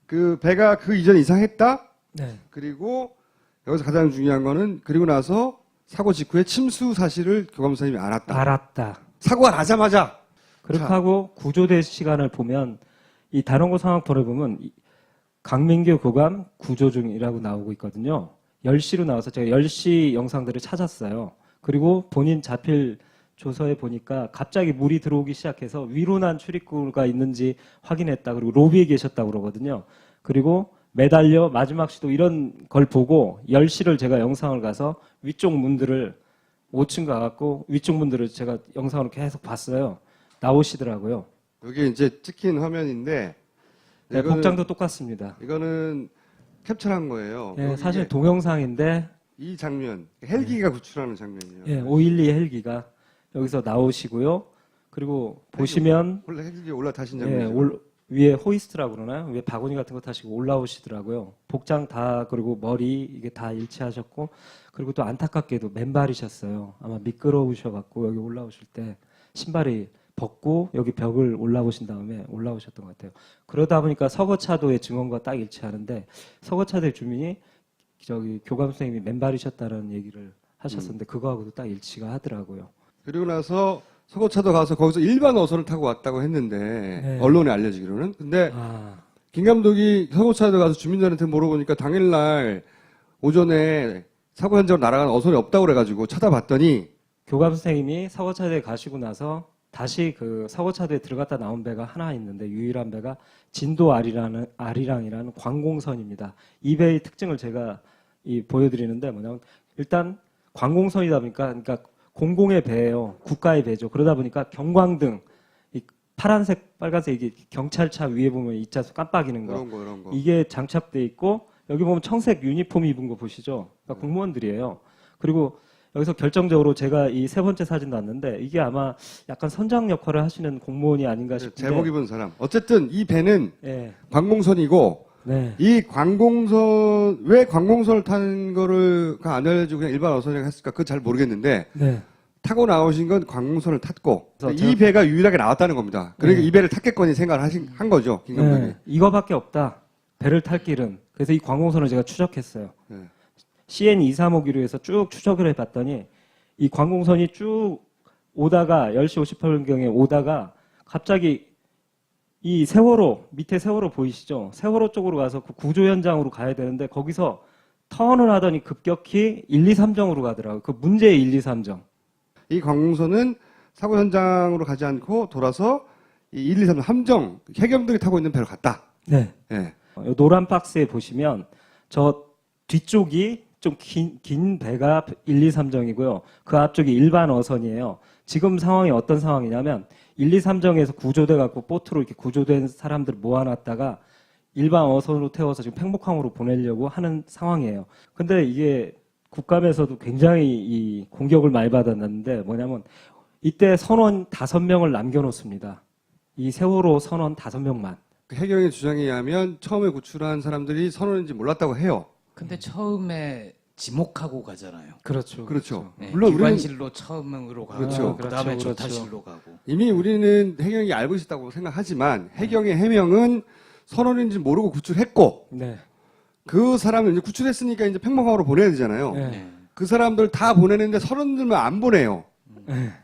Speaker 1: 그 배가 그 이전에 이상했다?
Speaker 2: 네.
Speaker 1: 그리고 여기서 가장 중요한 거는, 그리고 나서 사고 직후에 침수 사실을 교감 선생님이 알았다. 사고가 나자마자!
Speaker 2: 그렇게
Speaker 1: 자.
Speaker 2: 하고 구조대 시간을 보면 이 단원고 상황표를 보면 강민규 교감 구조 중이라고 나오고 있거든요. 10시로 나와서 제가 10시 영상들을 찾았어요. 그리고 본인 자필 조서에 보니까 갑자기 물이 들어오기 시작해서 위로 난 출입구가 있는지 확인했다. 그리고 로비에 계셨다고 그러거든요. 그리고 매달려 마지막 시도 이런 걸 보고 10시를 제가 영상을 가서 위쪽 문들을 5층 가갖고 위쪽 문들을 제가 영상으로 계속 봤어요. 나오시더라고요.
Speaker 1: 여기 이제 찍힌 화면인데
Speaker 2: 네,
Speaker 1: 이거는-
Speaker 2: 복장도 똑같습니다.
Speaker 1: 이거는 캡처한 거예요.
Speaker 2: 네,
Speaker 1: 여기에
Speaker 2: 사실 동영상인데
Speaker 1: 이 장면 헬기가 구출하는 장면이에요.
Speaker 2: 예, 512 헬기가 여기서 나오시고요. 그리고 보시면
Speaker 1: 원래 헬기 올라타신
Speaker 2: 예,
Speaker 1: 장면이죠.
Speaker 2: 위에 호이스트라고 그러나요? 위에 바구니 같은 거 타시고 올라오시더라고요. 복장 다 그리고 머리 이게 다 일치하셨고 그리고 또 안타깝게도 맨발이셨어요. 아마 미끄러우셔갖고 여기 올라오실 때 신발이 벗고 여기 벽을 올라오신 다음에 올라오셨던 것 같아요. 그러다 보니까 서거차도의 증언과 딱 일치하는데 서거차도의 주민이 저기 교감 선생님이 맨발이셨다는 얘기를 하셨었는데 그거하고도 딱 일치가 하더라고요.
Speaker 1: 그리고 나서 서거차도 가서 거기서 일반 어선을 타고 왔다고 했는데
Speaker 2: 네.
Speaker 1: 언론에 알려지기로는. 근데
Speaker 2: 아,
Speaker 1: 김 감독이 서거차도 가서 주민들한테 물어보니까 당일날 오전에 사고 현장으로 날아간 어선이 없다고 그래가지고 찾아봤더니
Speaker 2: 교감 선생님이 서거차도에 가시고 나서 다시 그 서거차도에 들어갔다 나온 배가 하나 있는데 유일한 배가 진도 아리랑이라는 관공선입니다. 이 배의 특징을 제가 보여드리는데 뭐냐면 일단 관공선이다 보니까 그러니까 공공의 배예요. 국가의 배죠. 그러다 보니까 경광등 이 파란색, 빨간색 이게 경찰차 위에 보면 이자수 깜빡이는 거
Speaker 1: 이런 거.
Speaker 2: 이게 장착돼 있고 여기 보면 청색 유니폼 입은 거 보시죠. 그러니까 공무원들이에요. 그리고 여기서 결정적으로 제가 이 세 번째 사진 났는데 이게 아마 약간 선장 역할을 하시는 공무원이 아닌가 싶은데
Speaker 1: 제복 입은 사람. 어쨌든 이 배는
Speaker 2: 예.
Speaker 1: 관공선이고
Speaker 2: 네.
Speaker 1: 이 관공선 왜 관공선을 타는 거를 안 알려주고 그냥 일반 어선이라고 했을까? 그건 잘 모르겠는데
Speaker 2: 네.
Speaker 1: 타고 나오신 건 관공선을 탔고
Speaker 2: 그래서
Speaker 1: 이 배가 유일하게 나왔다는 겁니다. 그러니까
Speaker 2: 네.
Speaker 1: 이 배를 탔겠거니 생각을 한 거죠, 김 감독이.
Speaker 2: 네. 이거밖에 없다. 배를 탈 길은. 그래서 이 관공선을 제가 추적했어요.
Speaker 1: 네.
Speaker 2: CN 235기로 해서 쭉 추적을 해봤더니 이 관공선이 쭉 오다가 10시 58분경에 오다가 갑자기 이 세월호 밑에 세월호 보이시죠? 세월호 쪽으로 가서 그 구조 현장으로 가야 되는데 거기서 턴을 하더니 급격히 1, 2, 3정으로 가더라고요. 그 문제의 1, 2, 3정.
Speaker 1: 이 관공선은 사고 현장으로 가지 않고 돌아서 이 1, 2, 3 함정 해경들이 타고 있는 배로 갔다.
Speaker 2: 네.
Speaker 1: 예.
Speaker 2: 요 노란 박스에 보시면 저 뒤쪽이 좀 긴 배가 1, 2, 3정이고요. 그 앞쪽이 일반 어선이에요. 지금 상황이 어떤 상황이냐면 1, 2, 3정에서 구조돼 갖고 보트로 이렇게 구조된 사람들을 모아놨다가 일반 어선으로 태워서 지금 팽목항으로 보내려고 하는 상황이에요. 근데 이게 국감에서도 굉장히 이 공격을 많이 받았는데 뭐냐면 이때 선원 5명을 남겨놓습니다. 이 세월호 선원 5명만.
Speaker 1: 그 해경의 주장에 의하면 처음에 구출한 사람들이 선원인지 몰랐다고 해요.
Speaker 3: 근데 처음에 지목하고 가잖아요.
Speaker 2: 그렇죠.
Speaker 1: 그렇죠.
Speaker 3: 네,
Speaker 1: 물론 우리는
Speaker 3: 기관실로 처음으로 가고
Speaker 1: 그렇죠.
Speaker 3: 그다음에
Speaker 2: 그렇죠.
Speaker 3: 조타실로 가고.
Speaker 1: 이미 우리는 해경이 알고 있었다고 생각하지만 해경의 해명은 선원인지 모르고 구출했고
Speaker 2: 네.
Speaker 1: 그 사람을 이제 구출했으니까 이제 팽목항으로 보내야 되잖아요.
Speaker 2: 네.
Speaker 3: 네.
Speaker 1: 그 사람들 다 보내는데 선원들만 안 보내요.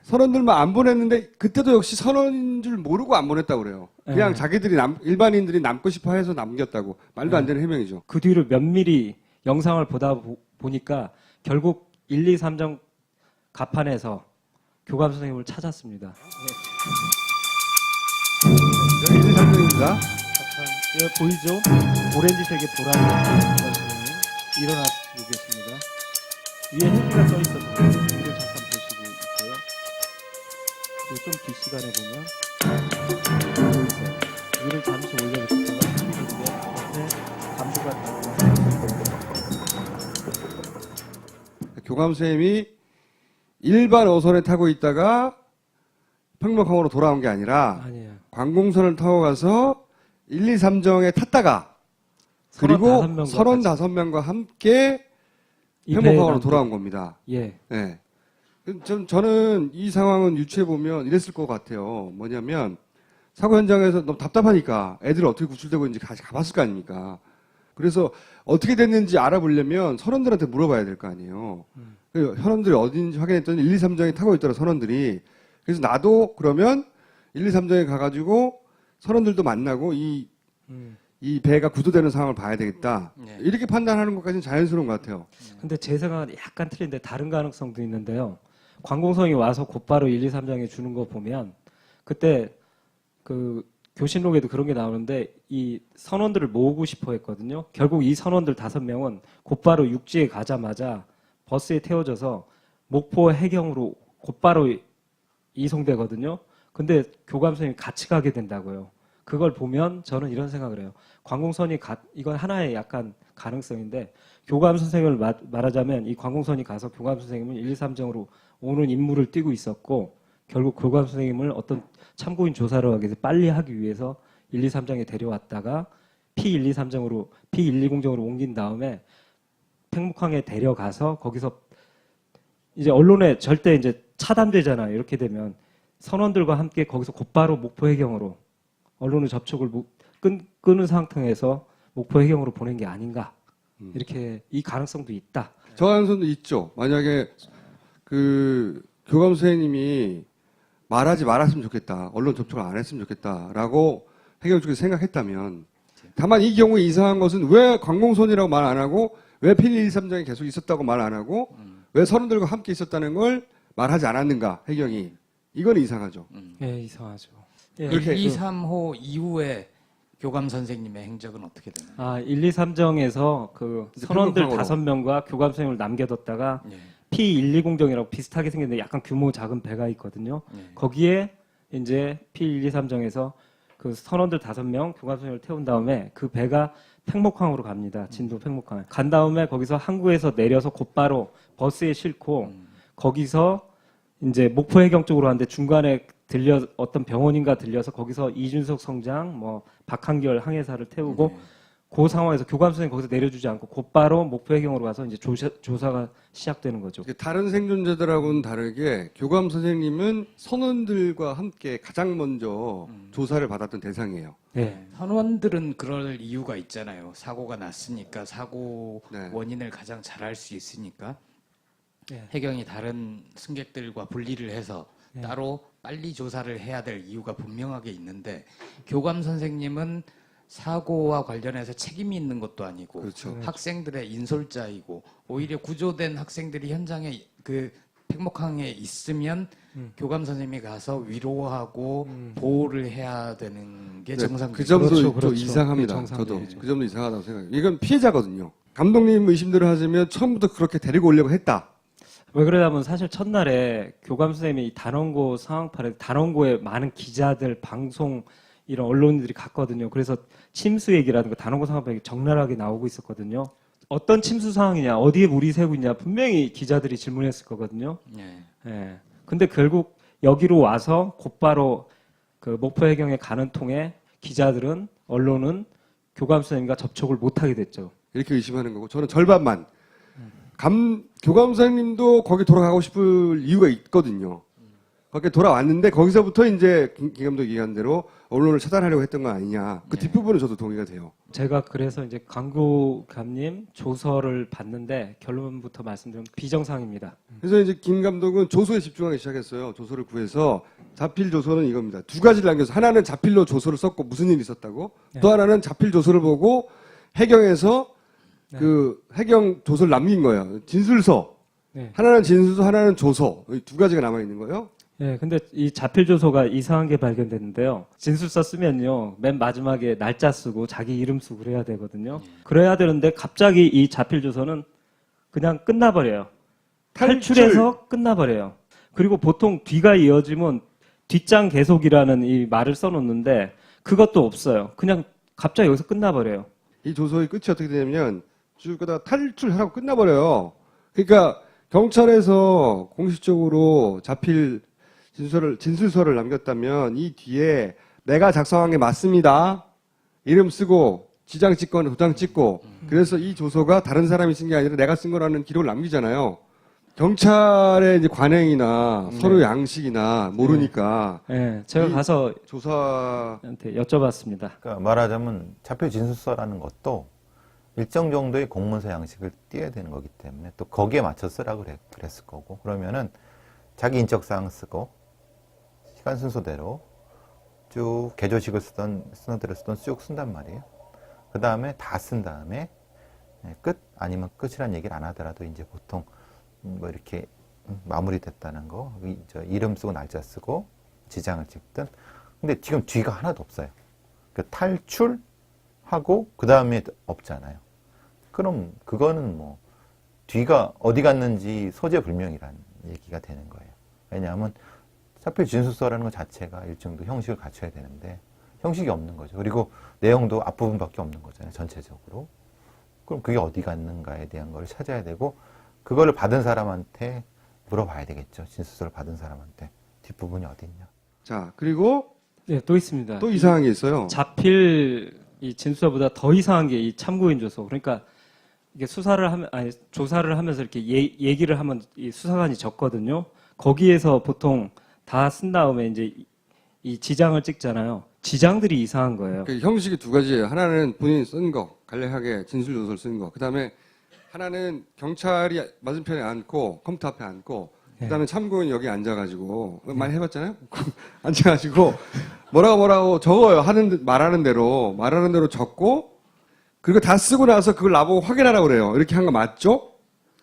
Speaker 1: 선원들만 안 보냈는데 그때도 역시 선원인 줄 모르고 안 보냈다고 그래요. 그냥
Speaker 2: 네.
Speaker 1: 자기들이 일반인들이 남고 싶어 해서 남겼다고. 말도 안 되는 해명이죠.
Speaker 2: 그 뒤로 면밀히 영상을 보다 보니까 결국 1, 2, 3정 갑판에서 교감 선생님을 찾았습니다.
Speaker 1: 여기 1, 2, 3등입니다.
Speaker 2: 여기 보이죠? 오렌지색의 보라색 교감 선생님 일어나시고 계십니다. 위에 헬기가 써 있었는데 이를 잠깐 보시고 있고요. 그리고 좀 뒷시간에 보면 보이세요? 위를 잠시 올려보시다가 헬기인데 옆에 간부가 나타나서
Speaker 1: 교감 선생님이 일반 어선에 타고 있다가 팽목항으로 돌아온 게 아니라
Speaker 2: 아니에요.
Speaker 1: 관공선을 타고 가서 1, 2, 3정에 탔다가 그리고 35명과 함께
Speaker 2: 이
Speaker 1: 팽목항으로
Speaker 2: 배에
Speaker 1: 돌아온 겁니다.
Speaker 2: 예.
Speaker 1: 네. 저는 이 상황은 유추해 보면 이랬을 것 같아요. 뭐냐면 사고 현장에서 너무 답답하니까 애들 어떻게 구출되고 있는지 같이 가봤을 거 아닙니까? 그래서 어떻게 됐는지 알아보려면 선원들한테 물어봐야 될 거 아니에요. 그래서 선원들이 어딘지 확인했더니 1, 2, 3정에 타고 있더라 선원들이. 그래서 나도 그러면 1, 2, 3정에 가가지고 선원들도 만나고 이 이 배가 구조되는 상황을 봐야 되겠다.
Speaker 3: 네.
Speaker 1: 이렇게 판단하는 것까지는 자연스러운 것 같아요.
Speaker 2: 근데 제 생각은 약간 틀린데 다른 가능성도 있는데요. 관공성이 와서 곧바로 1, 2, 3장에 주는 거 보면 그때 그 교신록에도 그런 게 나오는데 이 선원들을 모으고 싶어 했거든요. 결국 이 선원들 5명은 곧바로 육지에 가자마자 버스에 태워져서 목포 해경으로 곧바로 이송되거든요. 근데 교감 선생님이 같이 가게 된다고요. 그걸 보면 저는 이런 생각을 해요. 관공선이 이건 하나의 약간 가능성인데 교감 선생님을 말하자면 이 관공선이 가서 교감 선생님을 1, 2, 3정으로 오는 임무를 띠고 있었고 결국 교감 선생님을 어떤 참고인 조사를 하기 위해서 빨리 하기 위해서 1, 2, 3정에 데려왔다가 P1, 2, 3정으로 P1, 2공정으로 옮긴 다음에 팽목항에 데려가서 거기서 이제 언론에 절대 이제 차단되잖아요. 이렇게 되면 선원들과 함께 거기서 곧바로 목포 해경으로 언론의 접촉을 끊은 상태에서 목포 해경으로 보낸 게 아닌가. 이렇게 이 가능성도 있다.
Speaker 1: 저 가능성도 있죠. 만약에 그 교감 선생님이 말하지 말았으면 좋겠다. 언론 접촉을 안 했으면 좋겠다라고 해경 쪽에서 생각했다면 다만 이 경우에 이상한 것은 왜 관공선이라고 말 안 하고 왜 P1, 2, 3장이 계속 있었다고 말 안 하고 왜 선원들과 함께 있었다는 걸 말하지 않았는가 해경이. 이건 이상하죠.
Speaker 2: 예, 이상하죠. 예,
Speaker 3: 1, 2, 3호 이후에 교감 선생님의 행적은 어떻게 되나요?
Speaker 2: 1, 2, 3정에서 그
Speaker 1: 이제
Speaker 2: 선원들
Speaker 1: 팽목항으로.
Speaker 2: 5명과 교감 선생님을 남겨뒀다가
Speaker 3: 예.
Speaker 2: P120정이라고 비슷하게 생겼는데 약간 규모 작은 배가 있거든요.
Speaker 3: 예.
Speaker 2: 거기에 이제 P123정에서 그 선원들 5명 교감 선생님을 태운 다음에 그 배가 팽목항으로 갑니다. 진도 팽목항. 간 다음에 거기서 항구에서 내려서 곧바로 버스에 싣고 거기서 이제 목포 해경 쪽으로 가는데 중간에 어떤 병원인가 들려서 거기서 이준석 성장, 뭐 박한결 항해사를 태우고 그 상황에서 교감 선생님 거기서 내려주지 않고 곧바로 목포 해경으로 가서 이제 조사가 시작되는 거죠.
Speaker 1: 다른 생존자들하고는 다르게 교감 선생님은 선원들과 함께 가장 먼저 조사를 받았던 대상이에요.
Speaker 2: 네.
Speaker 3: 선원들은 그럴 이유가 있잖아요. 사고가 났으니까 사고
Speaker 1: 네.
Speaker 3: 원인을 가장 잘 알 수 있으니까
Speaker 2: 네.
Speaker 3: 해경이 다른 승객들과 분리를 해서 따로 빨리 조사를 해야 될 이유가 분명하게 있는데 교감 선생님은 사고와 관련해서 책임이 있는 것도 아니고
Speaker 1: 그렇죠.
Speaker 3: 학생들의 인솔자이고 오히려 구조된 학생들이 현장에 그 팽목항에 있으면 교감 선생님이 가서 위로하고 보호를 해야 되는 게
Speaker 1: 네,
Speaker 3: 정상적이죠.
Speaker 1: 그 점도
Speaker 2: 그렇죠,
Speaker 1: 좀
Speaker 2: 그렇죠.
Speaker 1: 이상합니다.
Speaker 2: 그게
Speaker 1: 저도
Speaker 2: 정상적이죠.
Speaker 1: 그 점도 이상하다고 생각해요. 이건 피해자거든요. 감독님 의심대로 하자면 처음부터 그렇게 데리고 오려고 했다.
Speaker 2: 왜 그러냐면 사실 첫날에 교감 선생님이 이 단원고 상황판에 단원고에 많은 기자들, 방송 이런 언론인들이 갔거든요. 그래서 침수 얘기라든가 단원고 상황판이 적나라하게 나오고 있었거든요. 어떤 침수 상황이냐, 어디에 물이 새고 있냐 분명히 기자들이 질문했을 거거든요.
Speaker 3: 예.
Speaker 2: 예. 근데 결국 여기로 와서 곧바로 그 목포 해경에 가는 통에 기자들은 언론은 교감 선생님과 접촉을 못하게 됐죠.
Speaker 1: 이렇게 의심하는 거고 저는 절반만. 교감 선생님도 거기 돌아가고 싶을 이유가 있거든요. 거기 돌아왔는데 거기서부터 이제 김 감독 얘기한 대로 언론을 차단하려고 했던 거 아니냐. 그 뒷부분은 저도 동의가 돼요.
Speaker 2: 제가 그래서 이제 강구감님 조서를 봤는데 결론부터 말씀드리면 비정상입니다.
Speaker 1: 그래서 이제 김 감독은 조소에 집중하기 시작했어요. 조소를 구해서 자필 조소는 이겁니다. 두 가지를 남겨서 하나는 자필로 조소를 썼고 무슨 일이 있었다고 또 하나는 자필 조소를 보고 해경에서 그 해경 조서를 남긴 거예요. 진술서.
Speaker 2: 네.
Speaker 1: 하나는 진술서, 하나는 조서. 이 두 가지가 남아 있는 거예요.
Speaker 2: 네, 근데 이 자필 조서가 이상한 게 발견됐는데요. 진술서 쓰면요, 맨 마지막에 날짜 쓰고 자기 이름 쓰고 그래야 되거든요. 그래야 되는데 갑자기 이 자필 조서는 그냥 끝나버려요. 탈출해서 끝나버려요. 그리고 보통 뒤가 이어지면 뒷장 계속이라는 이 말을 써놓는데 그것도 없어요. 그냥 갑자기 여기서 끝나버려요.
Speaker 1: 이 조서의 끝이 어떻게 되냐면 쭉 가다가 탈출하고 끝나버려요. 그러니까 경찰에서 공식적으로 자필 진술서를 남겼다면 이 뒤에 내가 작성한 게 맞습니다. 이름 쓰고 지장 찍거나 도장 찍고 그래서 이 조서가 다른 사람이 쓴 게 아니라 내가 쓴 거라는 기록을 남기잖아요. 경찰의 이제 관행이나 서로 양식이나 모르니까
Speaker 2: 네, 제가 가서
Speaker 1: 조사
Speaker 2: 한테 여쭤봤습니다.
Speaker 6: 그러니까 말하자면 자필 진술서라는 것도 일정 정도의 공문서 양식을 띄어야 되는 거기 때문에 또 거기에 맞춰 쓰라고 그랬을 거고 그러면은 자기 인적사항 쓰고 시간 순서대로 쭉 개조식을 쓰던 순서대로 쓰던 쭉 쓴단 말이에요. 그 다음에 다 쓴 다음에 끝 아니면 끝이란 얘기를 안 하더라도 이제 보통 뭐 이렇게 마무리됐다는 거, 이름 쓰고 날짜 쓰고 지장을 찍든. 근데 지금 뒤가 하나도 없어요. 그 탈출하고 그 다음에 없잖아요. 그럼 그거는 뭐 뒤가 어디 갔는지 소재불명이라는 얘기가 되는 거예요. 왜냐하면 차표 진술서라는 것 자체가 일정도 형식을 갖춰야 되는데 형식이 없는 거죠. 그리고 내용도 앞부분밖에 없는 거잖아요. 전체적으로. 그럼 그게 어디 갔는가에 대한 걸 찾아야 되고 그거를 받은 사람한테 물어봐야 되겠죠. 진술서를 받은 사람한테 뒷부분이 어디 있냐.
Speaker 1: 자, 그리고
Speaker 2: 네, 또 있습니다.
Speaker 1: 또 이상한 게 있어요.
Speaker 2: 자필 이 진술서보다 더 이상한 게 이 참고인 조서. 그러니까 이게 조사를 하면서 이렇게 얘기를 하면 이 수사관이 적거든요. 거기에서 보통 다 쓴 다음에 이제 이 지장을 찍잖아요. 지장들이 이상한 거예요.
Speaker 1: 그 형식이 두 가지예요. 하나는 본인이 쓴 거, 간략하게 진술조서를 쓴 거. 그다음에 하나는 경찰이 맞은편에 앉고 컴퓨터 앞에 앉고 그다음에 참고인 여기 앉아가지고 많이 해봤잖아요. 앉아가지고 뭐라고 적어요. 말하는 대로 적고 그리고 다 쓰고 나서 그걸 나보고 확인하라고 그래요. 이렇게 한 거 맞죠?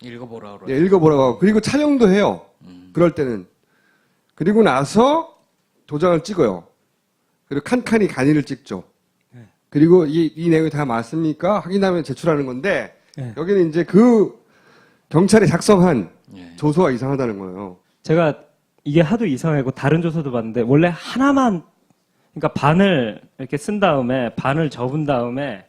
Speaker 3: 읽어보라 그러죠.
Speaker 1: 네, 읽어보라고 하고 그리고 촬영도 해요. 그럴 때는 그리고 나서 도장을 찍어요. 그리고 칸칸이 간이를 찍죠. 그리고 이 내용이 다 맞습니까? 확인하면 제출하는 건데
Speaker 2: 네.
Speaker 1: 여기는 이제 그 경찰이 작성한
Speaker 3: 예.
Speaker 1: 조서가 이상하다는 거예요.
Speaker 2: 제가 이게 하도 이상하고 다른 조서도 봤는데 원래 하나만 그러니까 반을 이렇게 쓴 다음에 반을 접은 다음에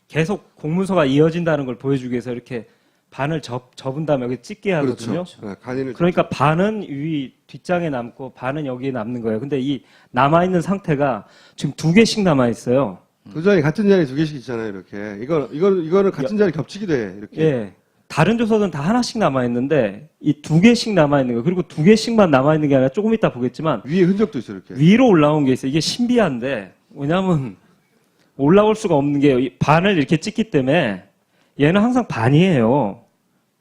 Speaker 2: 계속 공문서가 이어진다는 걸 보여주기 위해서 이렇게 반을 접은 다음에 여기 찍게 하거든요.
Speaker 1: 그렇죠. 네, 간이를
Speaker 2: 그러니까 반은 위 뒷장에 남고 반은 여기에 남는 거예요. 근데 이 남아 있는 상태가 지금 2개씩 남아 있어요.
Speaker 1: 도장이 같은 자리 2개씩 있잖아요. 이렇게 이거는 같은 자리 겹치기도 해. 이렇게.
Speaker 2: 예. 다른 조서는 다 하나씩 남아 있는데 이 2개씩 남아 있는 거 그리고 2개씩만 남아 있는 게 아니라 조금 이따 보겠지만
Speaker 1: 위에 흔적도 있어 이렇게.
Speaker 2: 위로 올라온 게 있어요. 이게 신비한데 왜냐하면 올라올 수가 없는 게 이 반을 이렇게 찍기 때문에 얘는 항상 반이에요.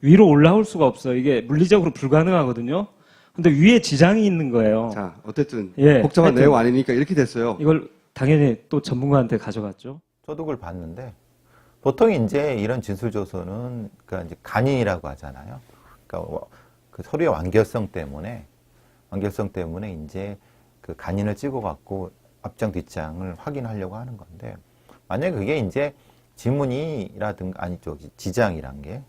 Speaker 2: 위로 올라올 수가 없어요. 이게 물리적으로 불가능하거든요. 근데 위에 지장이 있는 거예요.
Speaker 1: 자, 어쨌든
Speaker 2: 예,
Speaker 1: 복잡한
Speaker 2: 하여튼.
Speaker 1: 내용 아니니까 이렇게 됐어요.
Speaker 2: 이걸 당연히 또 전문가한테 가져갔죠.
Speaker 6: 저도 그걸 봤는데 보통 이제 이런 진술조서는 그러니까 이제 간인이라고 하잖아요. 그러니까 그 서류의 완결성 때문에 이제 그 간인을 찍어갖고 앞장 뒷장을 확인하려고 하는 건데 만약에 그게 이제 지문이라든가 아니죠 지장이라는 게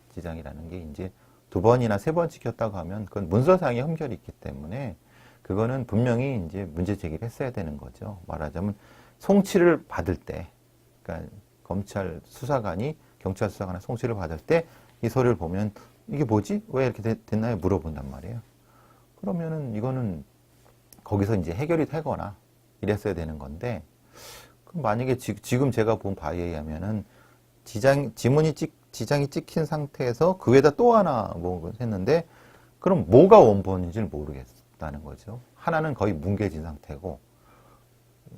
Speaker 6: 이제 2번이나 3번 찍혔다고 하면 그건 문서상의 흠결이 있기 때문에 그거는 분명히 이제 문제 제기를 했어야 되는 거죠. 말하자면 송치를 받을 때, 그러니까 검찰 수사관이 경찰 수사관의 송치를 받을 때 이 서류를 보면 이게 뭐지? 왜 이렇게 됐나요? 물어본단 말이에요. 그러면은 이거는 거기서 이제 해결이 되거나 이랬어야 되는 건데 그럼 만약에 지금 제가 본 바에 의하면은 지장이 찍힌 상태에서 그 위에다 또 하나 뭐 했는데 그럼 뭐가 원본인지를 모르겠다는 거죠. 하나는 거의 뭉개진 상태고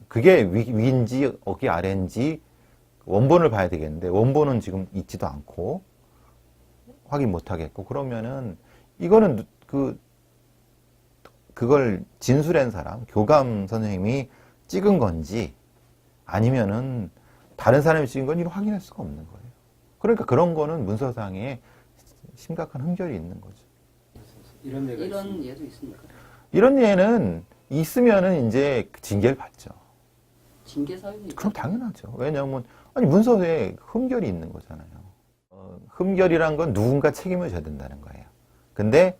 Speaker 6: 그게 위인지 어기 아래인지 원본을 봐야 되겠는데 원본은 지금 있지도 않고 확인 못 하겠고 그러면은 이거는 그걸 진술한 사람 교감 선생님이 찍은 건지 아니면은 다른 사람이 찍은 건지 확인할 수가 없는 거예요. 그러니까 그런 거는 문서상에 심각한 흠결이 있는 거죠.
Speaker 8: 이런 예도 있습니까?
Speaker 6: 이런 예는 있으면은 이제 징계를 받죠.
Speaker 8: 징계 사유는
Speaker 6: 그럼 당연하죠. 왜냐하면 아니 문서에 흠결이 있는 거잖아요. 흠결이란 건 누군가 책임을 져야 된다는 거예요. 근데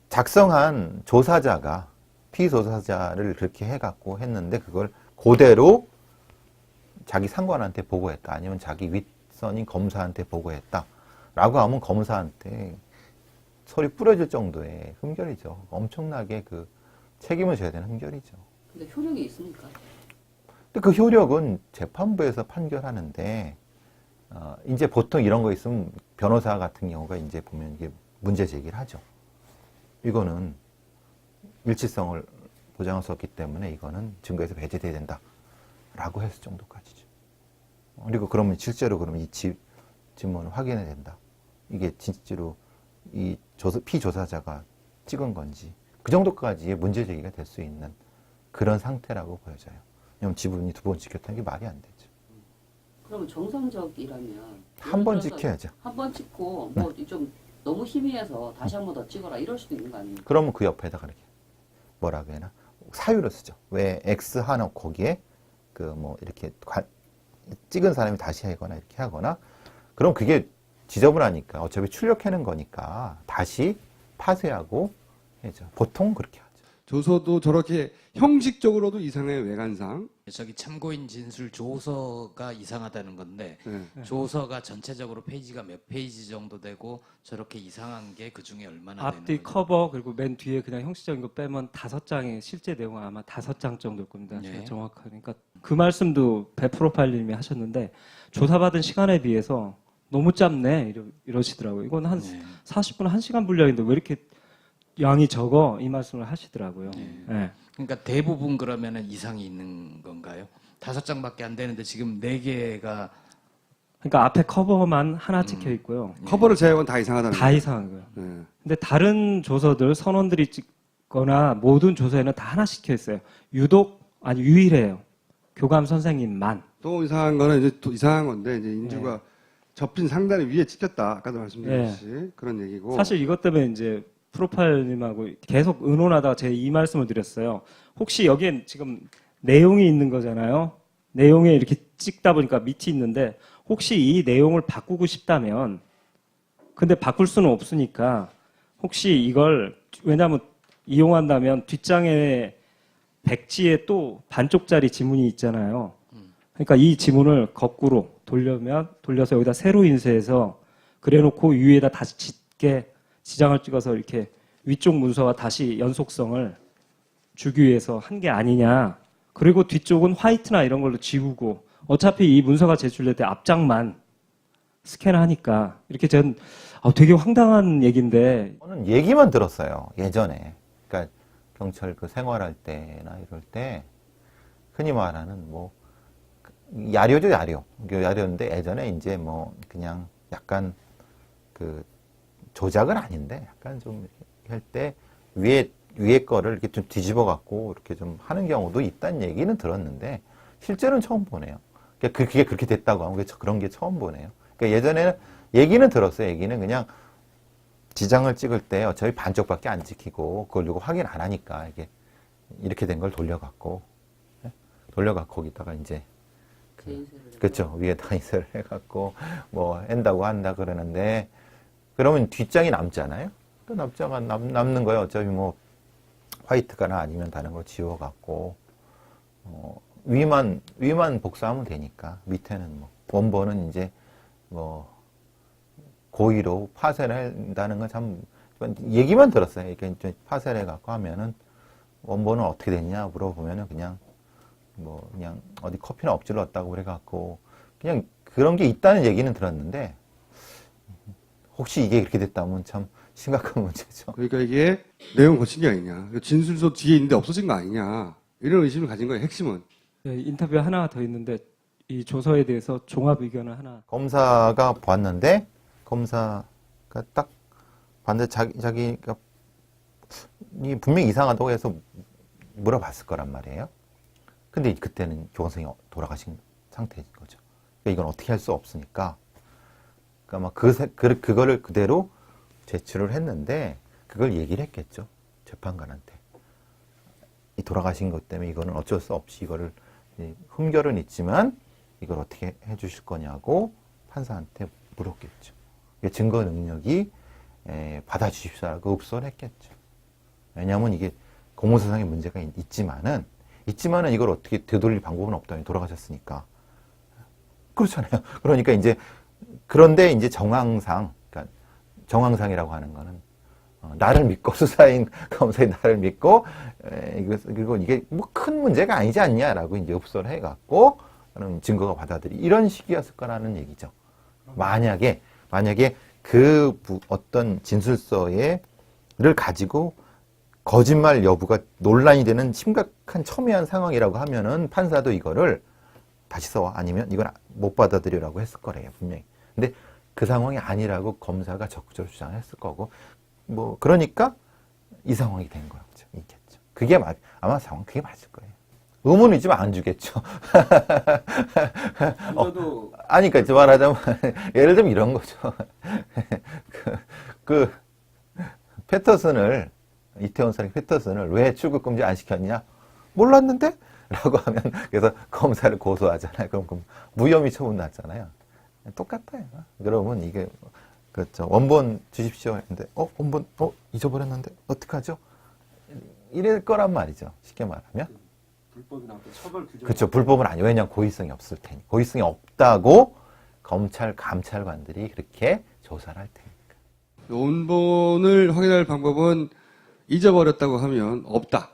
Speaker 6: 작성한 조사자가 피조사자를 그렇게 해갖고 했는데 그걸 그대로 자기 상관한테 보고했다. 아니면 자기 윗선인 검사한테 보고했다. 라고 하면 검사한테 소리 뿌려질 정도의 흠결이죠. 엄청나게 그 책임을 져야 되는 흠결이죠.
Speaker 8: 근데 효력이 있습니까?
Speaker 6: 근데 그 효력은 재판부에서 판결하는데, 이제 보통 이런 거 있으면 변호사 같은 경우가 이제 보면 이게 문제 제기를 하죠. 이거는 일치성을 보장할 수 없기 때문에 이거는 증거에서 배제돼야 된다. 라고 했을 정도까지죠. 그리고 그러면 실제로 그러면 이 지문을 확인해야 된다. 이게 진짜로 이 피조사자가 찍은 건지 그 정도까지의 문제 제기가 될 수 있는 그런 상태라고 보여져요. 왜냐면 지문이 2번 찍혔다는 게 말이 안 되죠.
Speaker 8: 그러면 정상적이라면
Speaker 6: 한 번
Speaker 8: 예를 들어서
Speaker 6: 찍혀야죠.
Speaker 8: 한 번 찍고 뭐 좀 너무 희미해서 다시 한 번 더 찍어라 이럴 수도 있는 거 아닙니까?
Speaker 6: 그러면 그 옆에다가 이렇게 뭐라고 해야 하나? 사유를 쓰죠. 왜 X 하나 거기에 그 뭐 이렇게 찍은 사람이 다시 하거나 이렇게 하거나 그럼 그게 지저분하니까 어차피 출력하는 거니까 다시 파쇄하고 해죠. 보통 그렇게 하죠.
Speaker 1: 조서도 저렇게 형식적으로도 이상해요, 외관상.
Speaker 3: 저기 참고인 진술 조서가 이상하다는 건데
Speaker 1: 네.
Speaker 3: 조서가 전체적으로 페이지가 몇 페이지 정도 되고 저렇게 이상한 게 그 중에 얼마나
Speaker 2: 앞뒤
Speaker 3: 되는 거죠?
Speaker 2: 커버 그리고 맨 뒤에 그냥 형식적인 거 빼면 5장의 실제 내용은 아마 5장 정도일 겁니다.
Speaker 3: 네.
Speaker 2: 제가 정확하니까 그 말씀도 배 프로파일님이 하셨는데 조사받은 시간에 비해서 너무 짧네 이러시더라고요. 이건 한
Speaker 3: 네.
Speaker 2: 40분 1시간 분량인데 왜 이렇게 양이 적어 이 말씀을 하시더라고요. 네.
Speaker 3: 그러니까 대부분 그러면은 이상이 있는 건가요? 5장밖에 안 되는데 지금 4개가
Speaker 2: 그러니까 앞에 커버만 하나 찍혀 있고요.
Speaker 1: 커버를 제외하고는 다 이상하다는
Speaker 2: 다
Speaker 1: 거예요.
Speaker 2: 이상한 거예요.
Speaker 1: 네.
Speaker 2: 근데 다른 조서들 선원들이 찍거나 모든 조서에는 다 하나씩 찍혀 있어요. 유독 아니 유일해요. 교감 선생님만.
Speaker 1: 또 이상한 거는 이제 또 이상한 건데 이제 인주가 접힌 상단에 위에 찍혔다. 아까도 말씀드렸듯이 그런 얘기고.
Speaker 2: 사실 이것 때문에 이제 프로파일님하고 계속 의논하다가 제가 이 말씀을 드렸어요. 혹시 여기엔 지금 내용이 있는 거잖아요. 내용에 이렇게 찍다 보니까 밑이 있는데 혹시 이 내용을 바꾸고 싶다면 근데 바꿀 수는 없으니까 혹시 이걸 왜냐하면 이용한다면 뒷장에 백지에 또 반쪽짜리 지문이 있잖아요. 그러니까 이 지문을 거꾸로 돌려서 여기다 세로 인쇄해서 그래놓고 위에다 다시 짓게 지장을 찍어서 이렇게 위쪽 문서와 다시 연속성을 주기 위해서 한 게 아니냐. 그리고 뒤쪽은 화이트나 이런 걸로 지우고 어차피 이 문서가 제출될 때 앞장만 스캔하니까 이렇게 전 되게 황당한 얘기인데
Speaker 6: 저는 얘기만 들었어요. 예전에. 그러니까 경찰 그 생활할 때나 이럴 때 흔히 말하는 뭐 야료죠, 야료. 야료인데 예전에 이제 뭐 그냥 약간 그 조작은 아닌데 약간 좀 할 때 위에 거를 이렇게 좀 뒤집어 갖고 이렇게 좀 하는 경우도 있다는 얘기는 들었는데 실제로는 처음 보네요. 그러니까 그게 그렇게 됐다고 하면 그런 게 처음 보네요. 그러니까 예전에는 얘기는 들었어요. 얘기는 그냥 지장을 찍을 때 어차피 반쪽밖에 안 찍히고 그걸 누구 확인 안 하니까 이렇게 된 걸 돌려갖고 거기다가 이제 그렇죠. 위에다 인쇄를 해갖고 뭐 한다 그러는데 그러면 뒷장이 남잖아요. 그 남는 거예요. 어차피 뭐 화이트가나 아니면 다른 걸 지워갖고 위만 복사하면 되니까 밑에는 뭐 원본은 이제 뭐 고의로 파쇄를 한다는 건 참 얘기만 들었어요. 이렇게 이제 파쇄를 해갖고 하면은 원본은 어떻게 됐냐 물어보면은 그냥 어디 커피나 엎질렀다고 그래갖고 그냥 그런 게 있다는 얘기는 들었는데 혹시 이게 그렇게 됐다면 참 심각한 문제죠.
Speaker 1: 그러니까 이게 내용 거친 게 아니냐. 진술서 뒤에 있는데 없어진 거 아니냐. 이런 의심을 가진 거예요. 핵심은.
Speaker 2: 네, 인터뷰 하나 더 있는데 이 조서에 대해서 종합 의견을 하나.
Speaker 6: 검사가 봤는데 검사가 딱 봤는데 자기가 분명히 이상하다고 해서 물어봤을 거란 말이에요. 근데 그때는 교감선생님이 돌아가신 상태인 거죠. 그러니까 이건 어떻게 할 수 없으니까. 그러니까 그거를 그대로 제출을 했는데 그걸 얘기를 했겠죠. 재판관한테. 이 돌아가신 것 때문에 이거는 어쩔 수 없이 이거를 흠결은 있지만 이걸 어떻게 해 주실 거냐고 판사한테 물었겠죠. 증거 능력이 받아주십시오라고 읍소를 했겠죠. 왜냐하면 이게 공무사상의 문제가 있지만은 이걸 어떻게 되돌릴 방법은 없다니 돌아가셨으니까. 그렇잖아요. 그러니까 그런데 이제 정황상이라고 하는 거는 나를 믿고 수사인 검사인 나를 믿고 그리고 이게 뭐 큰 문제가 아니지 않냐라고 이제 읍소를 해갖고 증거가 이런 식이었을 거라는 얘기죠. 만약에 그 어떤 진술서를 가지고 거짓말 여부가 논란이 되는 심각한 첨예한 상황이라고 하면은 판사도 이거를 다시 써 아니면 이건 못 받아들이라고 했을 거래요 분명히. 근데 그 상황이 아니라고 검사가 적극적으로 주장했을 거고 뭐 그러니까 이 상황이 된 거죠. 있겠죠. 그게 아마 상황 그게 맞을 거예요. 의문이지만 안 주겠죠.
Speaker 1: 저도
Speaker 6: 아니, 그러니까 말하자면 예를 들면 이런 거죠. 그 패터슨을 이태원 살인 패터슨을 왜 출국 금지 안 시켰냐? 몰랐는데? 라고 하면 그래서 검사를 고소하잖아요. 그럼 무혐의 처분 났잖아요. 똑같아요. 그러면 이게 그렇죠. 원본 주십시오 했는데 원본 잊어버렸는데 어떡하죠? 이럴 거란 말이죠. 쉽게 말하면.
Speaker 1: 불법이나 어떤 처벌 규정.
Speaker 6: 그렇죠. 불법은 아니에요. 왜냐하면 고의성이 없을 테니. 고의성이 없다고 검찰, 감찰관들이 그렇게 조사를 할 테니까.
Speaker 1: 원본을 확인할 방법은 잊어버렸다고 하면 없다.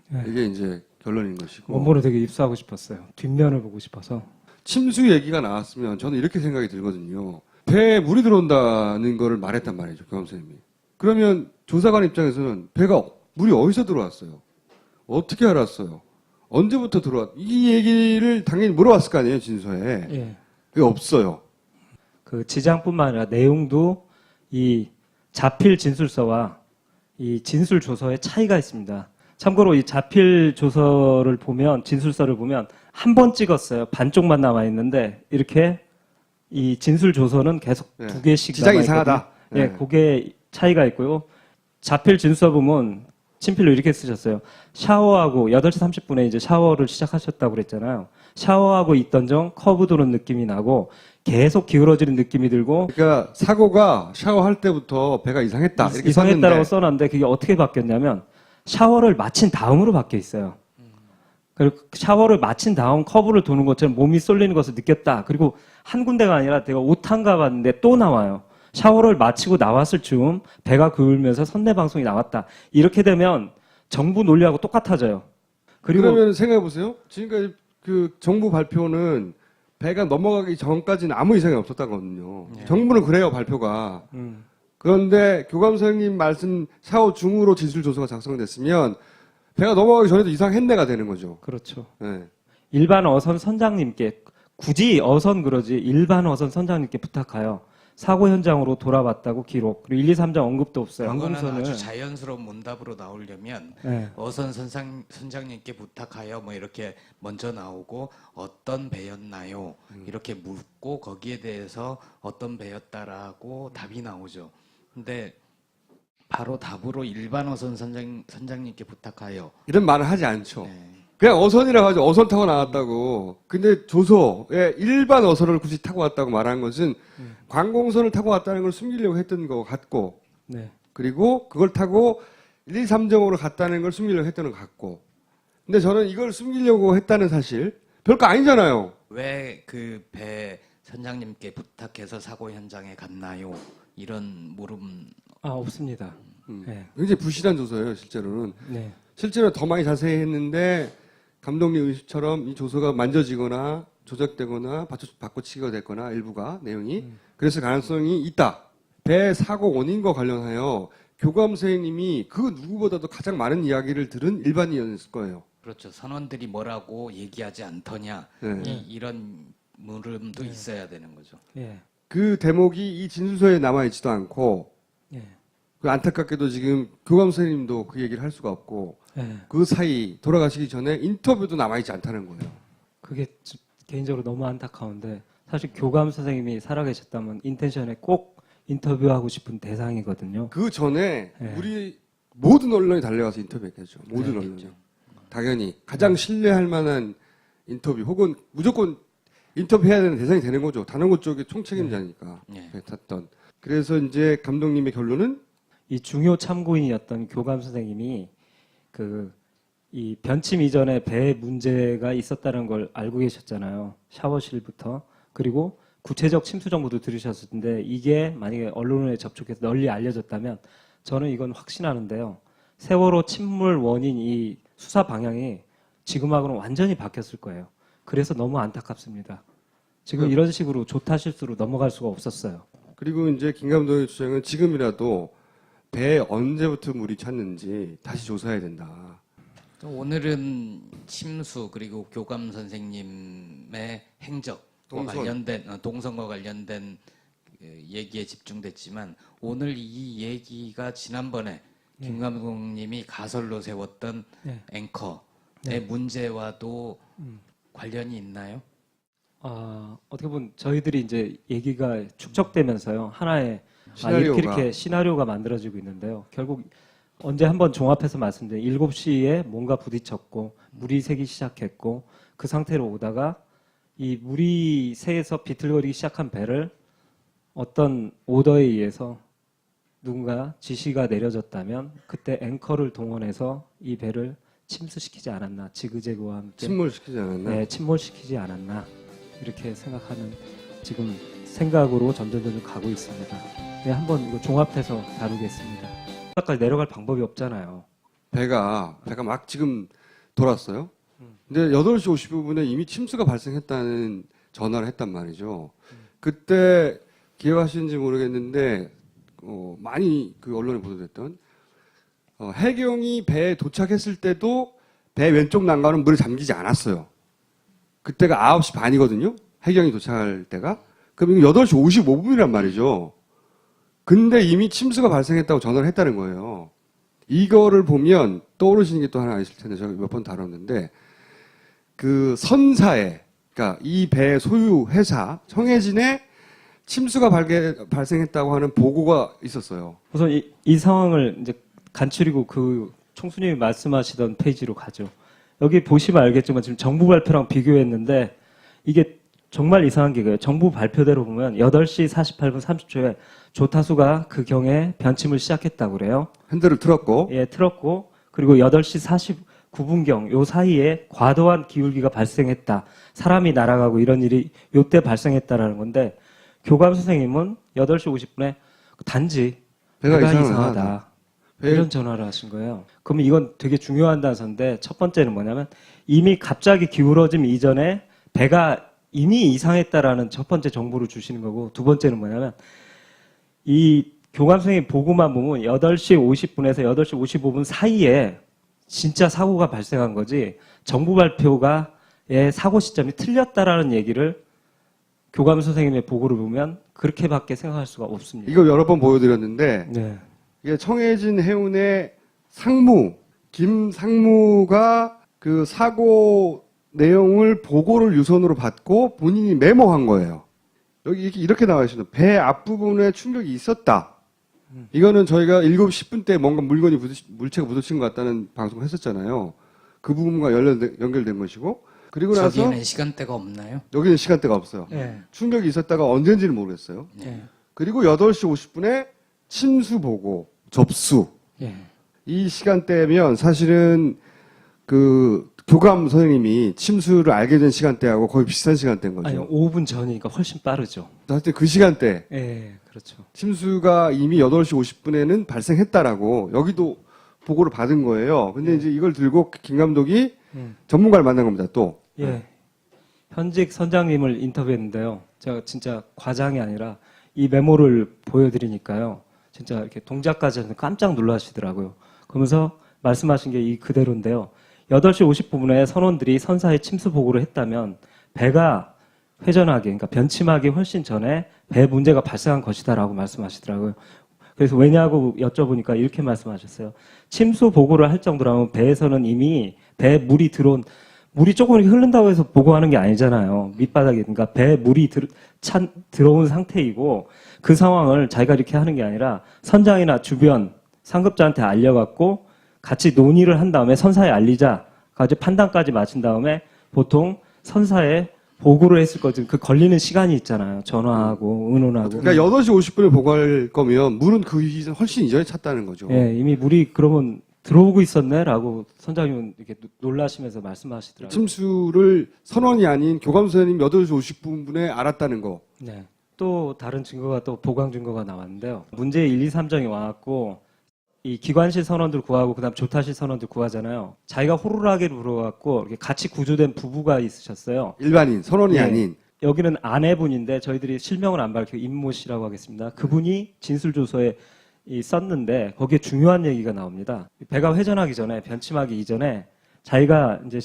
Speaker 2: 네.
Speaker 1: 이게 이제 결론인 것이고.
Speaker 2: 원본을 되게 입수하고 싶었어요. 뒷면을 보고 싶어서.
Speaker 1: 침수 얘기가 나왔으면 저는 이렇게 생각이 들거든요. 배에 물이 들어온다는 거를 말했단 말이죠, 교감 선생님이. 그러면 조사관 입장에서는 배가 물이 어디서 들어왔어요? 어떻게 알았어요? 언제부터 들어왔? 이 얘기를 당연히 물어봤을 거 아니에요, 진서에.
Speaker 2: 예.
Speaker 1: 그게 없어요.
Speaker 2: 그 지장뿐만 아니라 내용도 이 자필 진술서와 이 진술 조서의 차이가 있습니다. 참고로 이 자필 조서를 보면 진술서를 보면 한 번 찍었어요. 반쪽만 남아 있는데 이렇게 이 진술 조서는 계속
Speaker 1: 네.
Speaker 2: 두 개씩
Speaker 1: 지장이
Speaker 2: 남아 있거든요.
Speaker 1: 이상하다.
Speaker 2: 예,
Speaker 1: 네.
Speaker 2: 그게 차이가 있고요. 자필 진술서 보면 친필로 이렇게 쓰셨어요. 샤워하고 8시 30분에 이제 샤워를 시작하셨다고 그랬잖아요. 샤워하고 있던 중 커브 도는 느낌이 나고 계속 기울어지는 느낌이 들고
Speaker 1: 그러니까 사고가 샤워할 때부터 배가 이상했다. 이렇게
Speaker 2: 이상했다라고
Speaker 1: 썼는데
Speaker 2: 써놨는데 그게 어떻게 바뀌었냐면 샤워를 마친 다음으로 바뀌어 있어요. 그리고 샤워를 마친 다음 커브를 도는 것처럼 몸이 쏠리는 것을 느꼈다. 그리고 한 군데가 아니라 내가 옷한 가봤는데 또 나와요. 샤워를 마치고 나왔을 즈음 배가 그을면서 선내 방송이 나왔다. 이렇게 되면 정부 논리하고 똑같아져요. 그리고
Speaker 1: 그러면 생각해 보세요. 지금까지 그 정부 발표는 배가 넘어가기 전까지는 아무 이상이 없었다거든요. 정부는 그래요, 발표가. 그런데 교감 선생님 말씀 샤워 중으로 진술 조서가 작성됐으면 배가 넘어가기 전에도 이상했네가 되는 거죠.
Speaker 2: 그렇죠.
Speaker 1: 네.
Speaker 2: 일반 어선 선장님께 굳이 어선 그러지 일반 어선 선장님께 부탁하여 사고 현장으로 돌아봤다고 기록. 그리고 1, 2, 3장 언급도 없어요.
Speaker 3: 그거는
Speaker 2: 항공선을.
Speaker 3: 아주 자연스러운 문답으로 나오려면
Speaker 2: 네.
Speaker 3: 어선 선장님께 부탁하여 뭐 이렇게 먼저 나오고 어떤 배였나요? 이렇게 묻고 거기에 대해서 어떤 배였다라고 답이 나오죠. 근데 바로 답으로 일반 어선 선장님께 부탁하여.
Speaker 1: 이런 말을 하지 않죠.
Speaker 3: 네.
Speaker 1: 그냥 어선이라고 하죠. 어선 타고 나왔다고. 근데 조서에 일반 어선을 굳이 타고 왔다고 말하는 것은 관공선을 타고 왔다는 걸 숨기려고 했던 것 같고,
Speaker 2: 네.
Speaker 1: 그리고 그걸 타고 1, 2, 3정으로 갔다는 걸 숨기려고 했던 것 같고. 근데 저는 이걸 숨기려고 했다는 사실, 별거 아니잖아요.
Speaker 3: 왜 그 배 선장님께 부탁해서 사고 현장에 갔나요? 이런 물음.
Speaker 2: 없습니다. 네.
Speaker 1: 굉장히 부실한 조서예요, 실제로는.
Speaker 2: 네.
Speaker 1: 실제로 더 많이 자세히 했는데, 감독님 의식처럼 이 조서가 만져지거나 조작되거나 바꿔치기가 됐거나 일부가 내용이 그래서 가능성이 있다. 배 사고 원인과 관련하여 교감 선생님이 그 누구보다도 가장 많은 이야기를 들은 일반인이었을 거예요.
Speaker 3: 그렇죠. 선원들이 뭐라고 얘기하지 않더냐.
Speaker 1: 네.
Speaker 3: 이런 물음도 있어야 되는 거죠.
Speaker 2: 예.
Speaker 1: 그 대목이 이 진술서에 남아있지도 않고
Speaker 2: 예.
Speaker 1: 그 안타깝게도 지금 교감 선생님도 그 얘기를 할 수가 없고
Speaker 2: 예.
Speaker 1: 그 사이 돌아가시기 전에 인터뷰도 남아있지 않다는 거예요.
Speaker 2: 그게 개인적으로 너무 안타까운데 사실 교감 선생님이 살아계셨다면 인텐션에 꼭 인터뷰하고 싶은 대상이거든요.
Speaker 1: 그 전에
Speaker 2: 네.
Speaker 1: 우리 모든 언론이 달려가서 인터뷰했겠죠. 모든 언론이. 당연히 가장 신뢰할 만한 인터뷰 혹은 무조건 인터뷰해야 되는 대상이 되는 거죠. 단원고 쪽의 총책임자니까
Speaker 3: 네.
Speaker 1: 뱉었던. 그래서 이제 감독님의 결론은
Speaker 2: 이 중요 참고인이었던 교감 선생님이 이 변침 이전에 배 문제가 있었다는 걸 알고 계셨잖아요. 샤워실부터. 그리고 구체적 침수 정보도 들으셨는데 이게 만약에 언론에 접촉해서 널리 알려졌다면 저는 이건 확신하는데요. 세월호 침몰 원인 이 수사 방향이 지금하고는 완전히 바뀌었을 거예요. 그래서 너무 안타깝습니다. 지금 이런 식으로 조타 실수로 넘어갈 수가 없었어요.
Speaker 1: 그리고 이제 김 감독의 주장은 지금이라도 배에 언제부터 물이 찼는지 다시 조사해야 된다.
Speaker 3: 오늘은 침수 그리고 교감 선생님의 행적과 관련된 동선과 관련된 얘기에 집중됐지만 오늘 이 얘기가 지난번에 김 감독님이 가설로 세웠던
Speaker 2: 네.
Speaker 3: 앵커 문제와도 관련이 있나요?
Speaker 2: 어떻게 보면 저희들이 이제 얘기가 축적되면서요. 하나의 이렇게 시나리오가 만들어지고 있는데요. 결국 언제 한번 종합해서 말씀드린 7시에 뭔가 부딪혔고 물이 새기 시작했고 그 상태로 오다가 이 물이 새에서 비틀거리기 시작한 배를 어떤 오더에 의해서 누군가 지시가 내려졌다면 그때 앵커를 동원해서 이 배를 침수시키지 않았나, 지그재그와 함께
Speaker 1: 침몰시키지 않았나?
Speaker 2: 네, 침몰시키지 않았나 이렇게 생각하는 지금 생각으로 점점 가고 있습니다. 네, 한번 이거 종합해서 다루겠습니다. 바닥까지 내려갈 방법이 없잖아요.
Speaker 1: 배가 막 지금 돌았어요. 근데 8시 50분에 이미 침수가 발생했다는 전화를 했단 말이죠. 그때 기억하시는지 모르겠는데 많이 그 언론에 보도됐던 해경이 배에 도착했을 때도 배 왼쪽 난간은 물에 잠기지 않았어요. 그때가 9시 반이거든요. 해경이 도착할 때가. 그럼 이거 8시 55분이란 말이죠. 근데 이미 침수가 발생했다고 전화를 했다는 거예요. 이거를 보면 떠오르시는 게 또 하나 있을 텐데 제가 몇 번 다뤘는데 그 선사에 그러니까 이 배 소유 회사 청해진에 침수가 발생했다고 하는 보고가 있었어요.
Speaker 2: 우선 이 상황을 이제 간추리고 그 총수님이 말씀하시던 페이지로 가죠. 여기 보시면 알겠지만 지금 정부 발표랑 비교했는데 이게 정말 이상한 게 정부 발표대로 보면 8시 48분 30초에 조타수가 그 경에 변침을 시작했다고 그래요.
Speaker 1: 핸들을 틀었고.
Speaker 2: 예, 틀었고 그리고 8시 49분경 요 사이에 과도한 기울기가 발생했다. 사람이 날아가고 이런 일이 요때 발생했다라는 건데 교감 선생님은 8시 50분에 단지 배가 이상하다. 이런 전화를 하신 거예요. 그러면 이건 되게 중요한 단서인데 첫 번째는 뭐냐면 이미 갑자기 기울어짐 이전에 배가 이미 이상했다라는 첫 번째 정보를 주시는 거고 두 번째는 뭐냐면 이 교감 선생님 보고만 보면 8시 50분에서 8시 55분 사이에 진짜 사고가 발생한 거지 정부 발표가의 사고 시점이 틀렸다라는 얘기를 교감 선생님의 보고를 보면 그렇게밖에 생각할 수가 없습니다.
Speaker 1: 이거 여러 번 보여드렸는데
Speaker 2: 네.
Speaker 1: 이게 청해진 해운의 상무 김 상무가 그 사고 내용을 보고를 유선으로 받고 본인이 메모한 거예요. 여기 이렇게 나와 있습니다. 배 앞부분에 충격이 있었다. 이거는 저희가 7시 10분 때 뭔가 물체가 부딪힌 것 같다는 방송을 했었잖아요. 그 부분과 연결된 것이고 그리고 나서
Speaker 3: 저기에는 시간대가 없나요?
Speaker 1: 여기는 시간대가 없어요.
Speaker 2: 네.
Speaker 1: 충격이 있었다가 언제인지는 모르겠어요.
Speaker 2: 네.
Speaker 1: 그리고 8시 50분에 침수 보고 접수.
Speaker 2: 예.
Speaker 1: 이 시간대면 사실은 그 교감 선생님이 침수를 알게 된 시간대하고 거의 비슷한 시간대인 거죠.
Speaker 2: 아니 5분 전이니까 훨씬 빠르죠.
Speaker 1: 하여튼 그 시간대
Speaker 2: 예, 그렇죠.
Speaker 1: 침수가 이미 8시 50분에는 발생했다라고 여기도 보고를 받은 거예요. 근데 이제 이걸 들고 김 감독이 전문가를 만난 겁니다. 또.
Speaker 2: 예. 현직 선장님을 인터뷰했는데요. 제가 진짜 과장이 아니라 이 메모를 보여드리니까요. 진짜 이렇게 동작까지 해서 깜짝 놀라시더라고요. 그러면서 말씀하신 게 이 그대로인데요. 8시 50분에 선원들이 선사에 침수 보고를 했다면 배가 회전하기, 그러니까 변침하기 훨씬 전에 배 문제가 발생한 것이다라고 말씀하시더라고요. 그래서 왜냐고 여쭤보니까 이렇게 말씀하셨어요. 침수 보고를 할 정도라면 배에서는 이미 배에 물이 조금 이렇게 흐른다고 해서 보고하는 게 아니잖아요. 밑바닥에. 그러니까 배에 물이 들어온 상태이고 그 상황을 자기가 이렇게 하는 게 아니라 선장이나 주변 상급자한테 알려갖고 같이 논의를 한 다음에 선사에 알리자 가지고 판단까지 마친 다음에 보통 선사에 보고를 했을 거지. 그 걸리는 시간이 있잖아요. 전화하고 의논하고.
Speaker 1: 그러니까 8시 50분에 보고할 거면 물은 그 이전 훨씬 이전에 찼다는 거죠.
Speaker 2: 예, 이미 물이 그러면 들어오고 있었네라고 선장님은 이렇게 놀라시면서 말씀하시더라고요.
Speaker 1: 침수를 선원이 아닌 교감 선생님 8시 50분에 알았다는 거.
Speaker 2: 네. 또 다른 증거가 또 보강 증거가 나왔는데요. 문제 1, 2, 3정이 와갖고 이 기관실 선원들 구하고 그다음 조타실 선원들 구하잖아요. 자기가 호루라기를 불어갖고 이렇게 같이 구조된 부부가 있으셨어요.
Speaker 1: 일반인, 선원이
Speaker 2: 예.
Speaker 1: 아닌.
Speaker 2: 여기는 아내분인데 저희들이 실명을 안 밝히고 임모 씨라고 하겠습니다. 그분이 진술조서에 썼는데 거기에 중요한 얘기가 나옵니다. 배가 회전하기 전에 변침하기 이전에 자기가 이제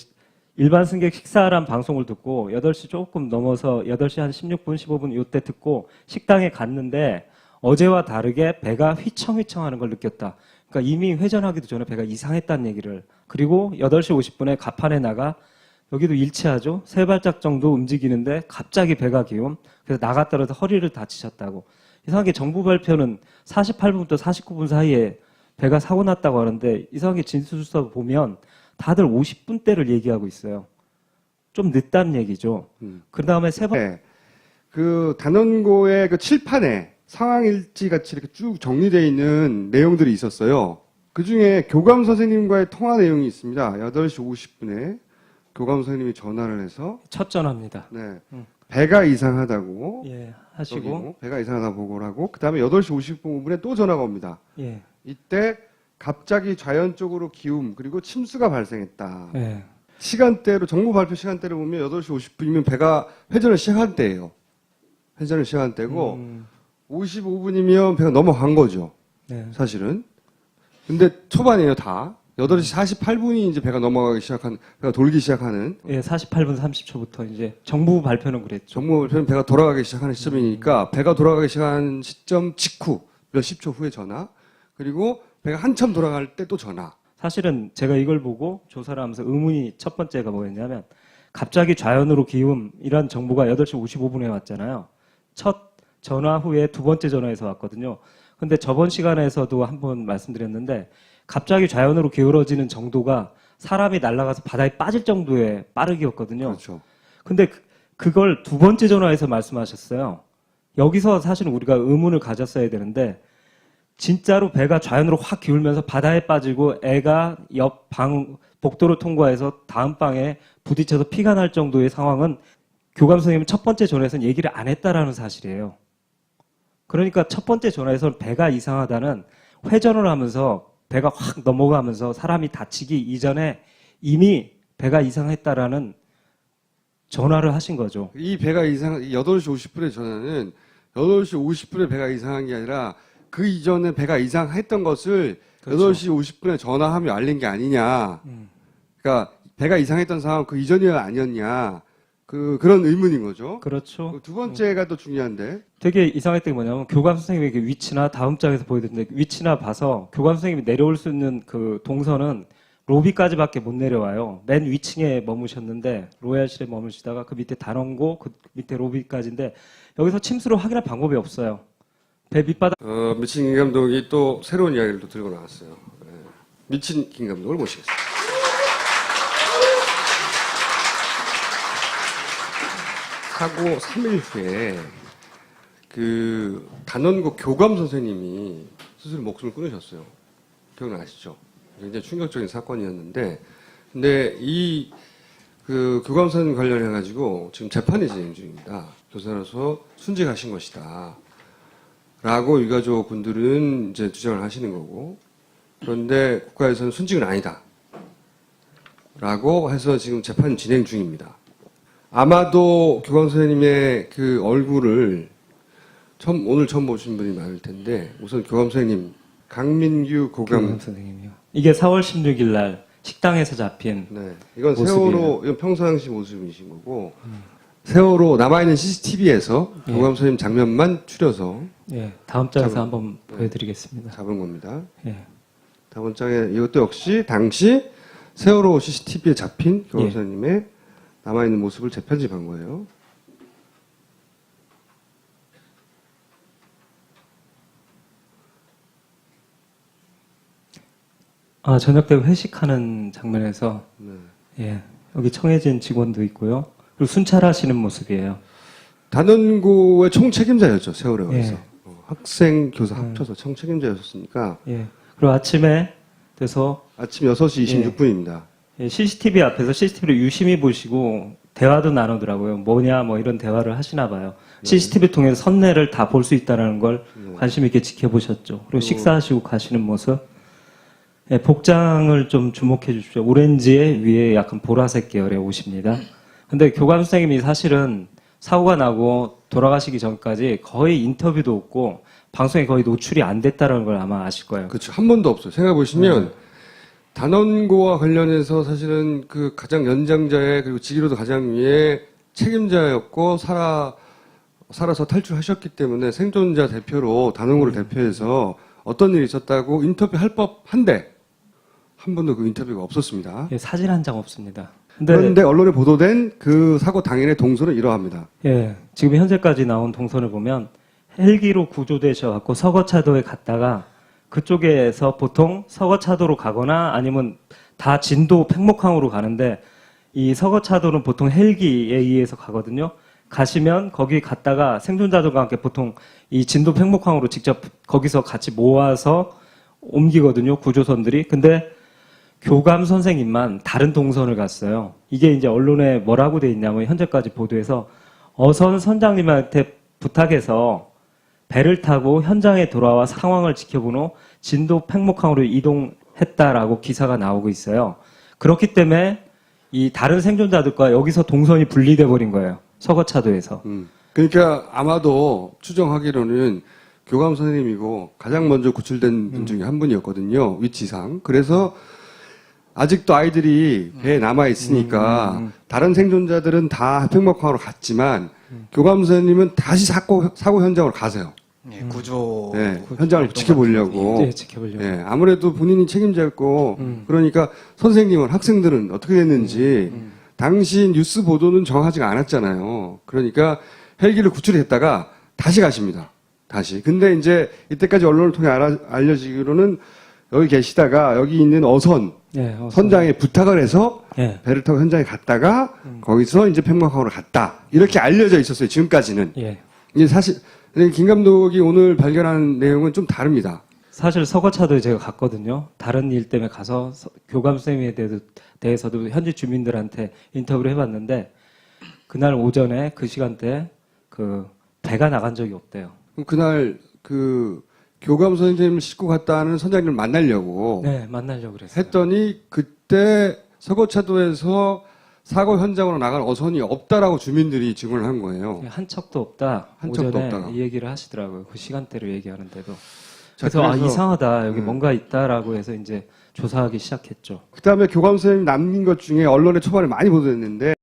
Speaker 2: 일반 승객 식사란 방송을 듣고 8시 조금 넘어서 8시 한 16분, 15분 이때 듣고 식당에 갔는데 어제와 다르게 배가 휘청휘청하는 걸 느꼈다. 그러니까 이미 회전하기도 전에 배가 이상했다는 얘기를. 그리고 8시 50분에 갑판에 나가 여기도 일치하죠. 3발짝 정도 움직이는데 갑자기 배가 기움. 그래서 나가 떨어져 허리를 다치셨다고. 이상하게 정부 발표는 48분부터 49분 사이에 배가 사고 났다고 하는데 이상하게 진술서 보면 다들 50분대를 얘기하고 있어요. 좀 늦다는 얘기죠. 그 다음에 세 번.
Speaker 1: 네. 그 단원고의 그 칠판에 상황 일지 같이 이렇게 쭉 정리되어 있는 내용들이 있었어요. 그 중에 교감 선생님과의 통화 내용이 있습니다. 8시 50분에 교감 선생님이 전화를 해서
Speaker 2: 첫 전화입니다.
Speaker 1: 네. 배가 이상하다고
Speaker 2: 예, 하시고.
Speaker 1: 여기고, 배가 이상하다 보고를 하고 그다음에 8시 50분에 또 전화가 옵니다.
Speaker 2: 예.
Speaker 1: 이때 갑자기 좌연 쪽으로 기움 그리고 침수가 발생했다.
Speaker 2: 예.
Speaker 1: 시간대로 정부 발표 시간대를 보면 8시 50분이면 배가 회전을 시작한 때예요. 회전을 시작한 때고 55분이면 배가 넘어간 거죠.
Speaker 2: 네.
Speaker 1: 사실은. 근데 초반이에요, 다. 8시 48분이 이제 배가 넘어가기 시작한, 배가 돌기 시작하는.
Speaker 2: 예, 48분 30초부터 이제 정부 발표는 그랬죠.
Speaker 1: 정부 발표는 배가 돌아가기 시작하는 시점이니까 배가 돌아가기 시작한 시점 직후 몇십 초 후에 전화. 그리고 배가 한참 돌아갈 때 또 전화.
Speaker 2: 사실은 제가 이걸 보고 조사를 하면서 의문이 첫 번째가 뭐였냐면 갑자기 좌연으로 기움 이런 정보가 8시 55분에 왔잖아요. 첫 전화 후에 두 번째 전화에서 왔거든요. 근데 저번 시간에서도 한번 말씀드렸는데 갑자기 좌연으로 기울어지는 정도가 사람이 날아가서 바다에 빠질 정도의 빠르기였거든요.
Speaker 1: 그렇죠.
Speaker 2: 근데 그걸 두 번째 전화에서 말씀하셨어요. 여기서 사실은 우리가 의문을 가졌어야 되는데 진짜로 배가 좌연으로 확 기울면서 바다에 빠지고 애가 옆 방 복도를 통과해서 다음 방에 부딪혀서 피가 날 정도의 상황은 교감 선생님은 첫 번째 전화에서는 얘기를 안 했다라는 사실이에요. 그러니까 첫 번째 전화에서는 배가 이상하다는 회전을 하면서 배가 확 넘어가면서 사람이 다치기 이전에 이미 배가 이상했다라는 전화를 하신 거죠.
Speaker 1: 이 배가 8시 50분에 전화는 8시 50분에 배가 이상한 게 아니라 그 이전에 배가 이상했던 것을
Speaker 2: 그렇죠.
Speaker 1: 8시 50분에 전화하며 알린 게 아니냐. 그러니까 배가 이상했던 상황 그 이전이야 아니었냐. 그런 의문인 거죠.
Speaker 2: 그렇죠.
Speaker 1: 두 번째가 또 중요한데.
Speaker 2: 되게 이상했던 게 뭐냐면 교감 선생님에게 위치나 다음 장에서 보여드렸는데 위치나 봐서 교감 선생님이 내려올 수 있는 그 동선은 로비까지밖에 못 내려와요. 맨 위층에 머무셨는데 로얄실에 머무시다가 그 밑에 단원고 그 밑에 로비까지인데 여기서 침수를 확인할 방법이 없어요. 배 밑바닥.
Speaker 1: 미친 김 감독이 또 새로운 이야기를 또 들고 나왔어요. 네. 미친 김 감독을 모시겠습니다. 사고 3일 후에 그 단원고 교감 선생님이 스스로 목숨을 끊으셨어요. 기억나시죠? 굉장히 충격적인 사건이었는데, 근데 이 그 교감 선생님 관련해 가지고 지금 재판이 진행 중입니다. 교사로서 순직하신 것이다. 라고 유가족 분들은 이제 주장을 하시는 거고, 그런데 국가에서는 순직은 아니다. 라고 해서 지금 재판이 진행 중입니다. 아마도 교감 선생님의 그 얼굴을 오늘 처음 보신 분이 많을 텐데, 우선 교감 선생님, 강민규
Speaker 2: 교감 선생님이요. 이게 4월 16일 날 식당에서 잡힌.
Speaker 1: 네. 이건
Speaker 2: 모습이에요.
Speaker 1: 세월호, 이건 평상시 모습이신 거고, 세월호 남아있는 CCTV에서
Speaker 2: 예.
Speaker 1: 교감 선생님 장면만 추려서
Speaker 2: 예, 다음 장에서 한번 보여드리겠습니다.
Speaker 1: 잡은 겁니다.
Speaker 2: 예.
Speaker 1: 다음 장에 이것도 역시 당시 세월호 CCTV에 잡힌 교감
Speaker 2: 예.
Speaker 1: 선생님의 남아있는 모습을 재편집한 거예요.
Speaker 2: 저녁 때 회식하는 장면에서
Speaker 1: 네.
Speaker 2: 예, 여기 청해진 직원도 있고요. 그리고 순찰하시는 모습이에요.
Speaker 1: 단원고의 총책임자였죠, 세월호에서.
Speaker 2: 예.
Speaker 1: 학생, 교사 합쳐서 총책임자였으니까
Speaker 2: 예. 그리고 아침에 돼서
Speaker 1: 아침 6시 26분입니다.
Speaker 2: 예, CCTV 앞에서 CCTV를 유심히 보시고 대화도 나누더라고요. 뭐냐 뭐 이런 대화를 하시나 봐요. CCTV 통해서 선내를 다 볼 수 있다는 걸 관심 있게 지켜보셨죠. 그리고 식사하시고 가시는 모습. 예, 복장을 좀 주목해 주십시오. 오렌지에 위에 약간 보라색 계열의 옷입니다. 근데 교감 선생님이 사실은 사고가 나고 돌아가시기 전까지 거의 인터뷰도 없고 방송에 거의 노출이 안 됐다는 걸 아마 아실 거예요.
Speaker 1: 그렇죠. 한 번도 없어요. 생각해 보시면 단원고와 관련해서 사실은 그 가장 연장자의 그리고 직위로도 가장 위에 책임자였고 살아서 탈출하셨기 때문에 생존자 대표로 단원고를 대표해서 어떤 일이 있었다고 인터뷰할 법한데 한 번도 그 인터뷰가 없었습니다.
Speaker 2: 예, 사진 한 장 없습니다.
Speaker 1: 그런데 언론에 보도된 그 사고 당일의 동선은 이러합니다.
Speaker 2: 예, 지금 현재까지 나온 동선을 보면 헬기로 구조되셔갖고 서거차도에 갔다가 그쪽에서 보통 서거차도로 가거나 아니면 다 진도 팽목항으로 가는데 이 서거차도는 보통 헬기에 의해서 가거든요. 가시면 거기 갔다가 생존자들과 함께 보통 이 진도 팽목항으로 직접 거기서 같이 모아서 옮기거든요. 구조선들이. 근데 교감 선생님만 다른 동선을 갔어요. 이게 이제 언론에 뭐라고 돼 있냐면 현재까지 보도에서 어선 선장님한테 부탁해서 배를 타고 현장에 돌아와 상황을 지켜본 후 진도 팽목항으로 이동했다라고 기사가 나오고 있어요. 그렇기 때문에 이 다른 생존자들과 여기서 동선이 분리돼 버린 거예요. 서거차도에서.
Speaker 1: 그러니까 아마도 추정하기로는 교감 선생님이고 가장 먼저 구출된 분 중에 한 분이었거든요. 위치상. 그래서 아직도 아이들이 배에 남아 있으니까 다른 생존자들은 다 팽목항으로 갔지만 교감 선생님은 다시 사고 현장으로 가세요.
Speaker 3: 예, 구조
Speaker 1: 네, 현장을 지켜보려고.
Speaker 2: 네, 지켜보려고.
Speaker 1: 예, 아무래도 본인이 책임자였고 그러니까 선생님은 학생들은 어떻게 됐는지 당시 뉴스 보도는 정확하지가 않았잖아요. 그러니까 헬기를 구출했다가 다시 가십니다. 다시. 근데 이제 이때까지 언론을 통해 알려지기로는 여기 계시다가 여기 있는 어선
Speaker 2: 예,
Speaker 1: 선장에 부탁을 해서
Speaker 2: 예.
Speaker 1: 배를 타고 현장에 갔다가 거기서 이제 팽목항으로 갔다. 이렇게 알려져 있었어요. 지금까지는.
Speaker 2: 예.
Speaker 1: 이제 사실 김 감독이 오늘 발견한 내용은 좀 다릅니다.
Speaker 2: 사실 서거차도에 제가 갔거든요. 다른 일 때문에 가서 교감 선생님에 대해서도 현지 주민들한테 인터뷰를 해봤는데 그날 오전에 그 시간대 그 배가 나간 적이 없대요.
Speaker 1: 그럼 그날 그 교감 선생님을 싣고 갔다는 선장님을 만나려고
Speaker 2: 네, 만나려고 그랬어요.
Speaker 1: 했더니 그때 서거차도에서 사고 현장으로 나간 어선이 없다라고 주민들이 증언을 한 거예요.
Speaker 2: 한 척도 없다.
Speaker 1: 한 척도
Speaker 2: 오전에
Speaker 1: 없다가.
Speaker 2: 이 얘기를 하시더라고요. 그 시간대를 얘기하는데도.
Speaker 1: 자,
Speaker 2: 그래서 이상하다. 여기 뭔가 있다라고 해서 이제 조사하기 시작했죠.
Speaker 1: 그다음에 교감 선생님이 남긴 것 중에 언론에 초반에 많이 보도됐는데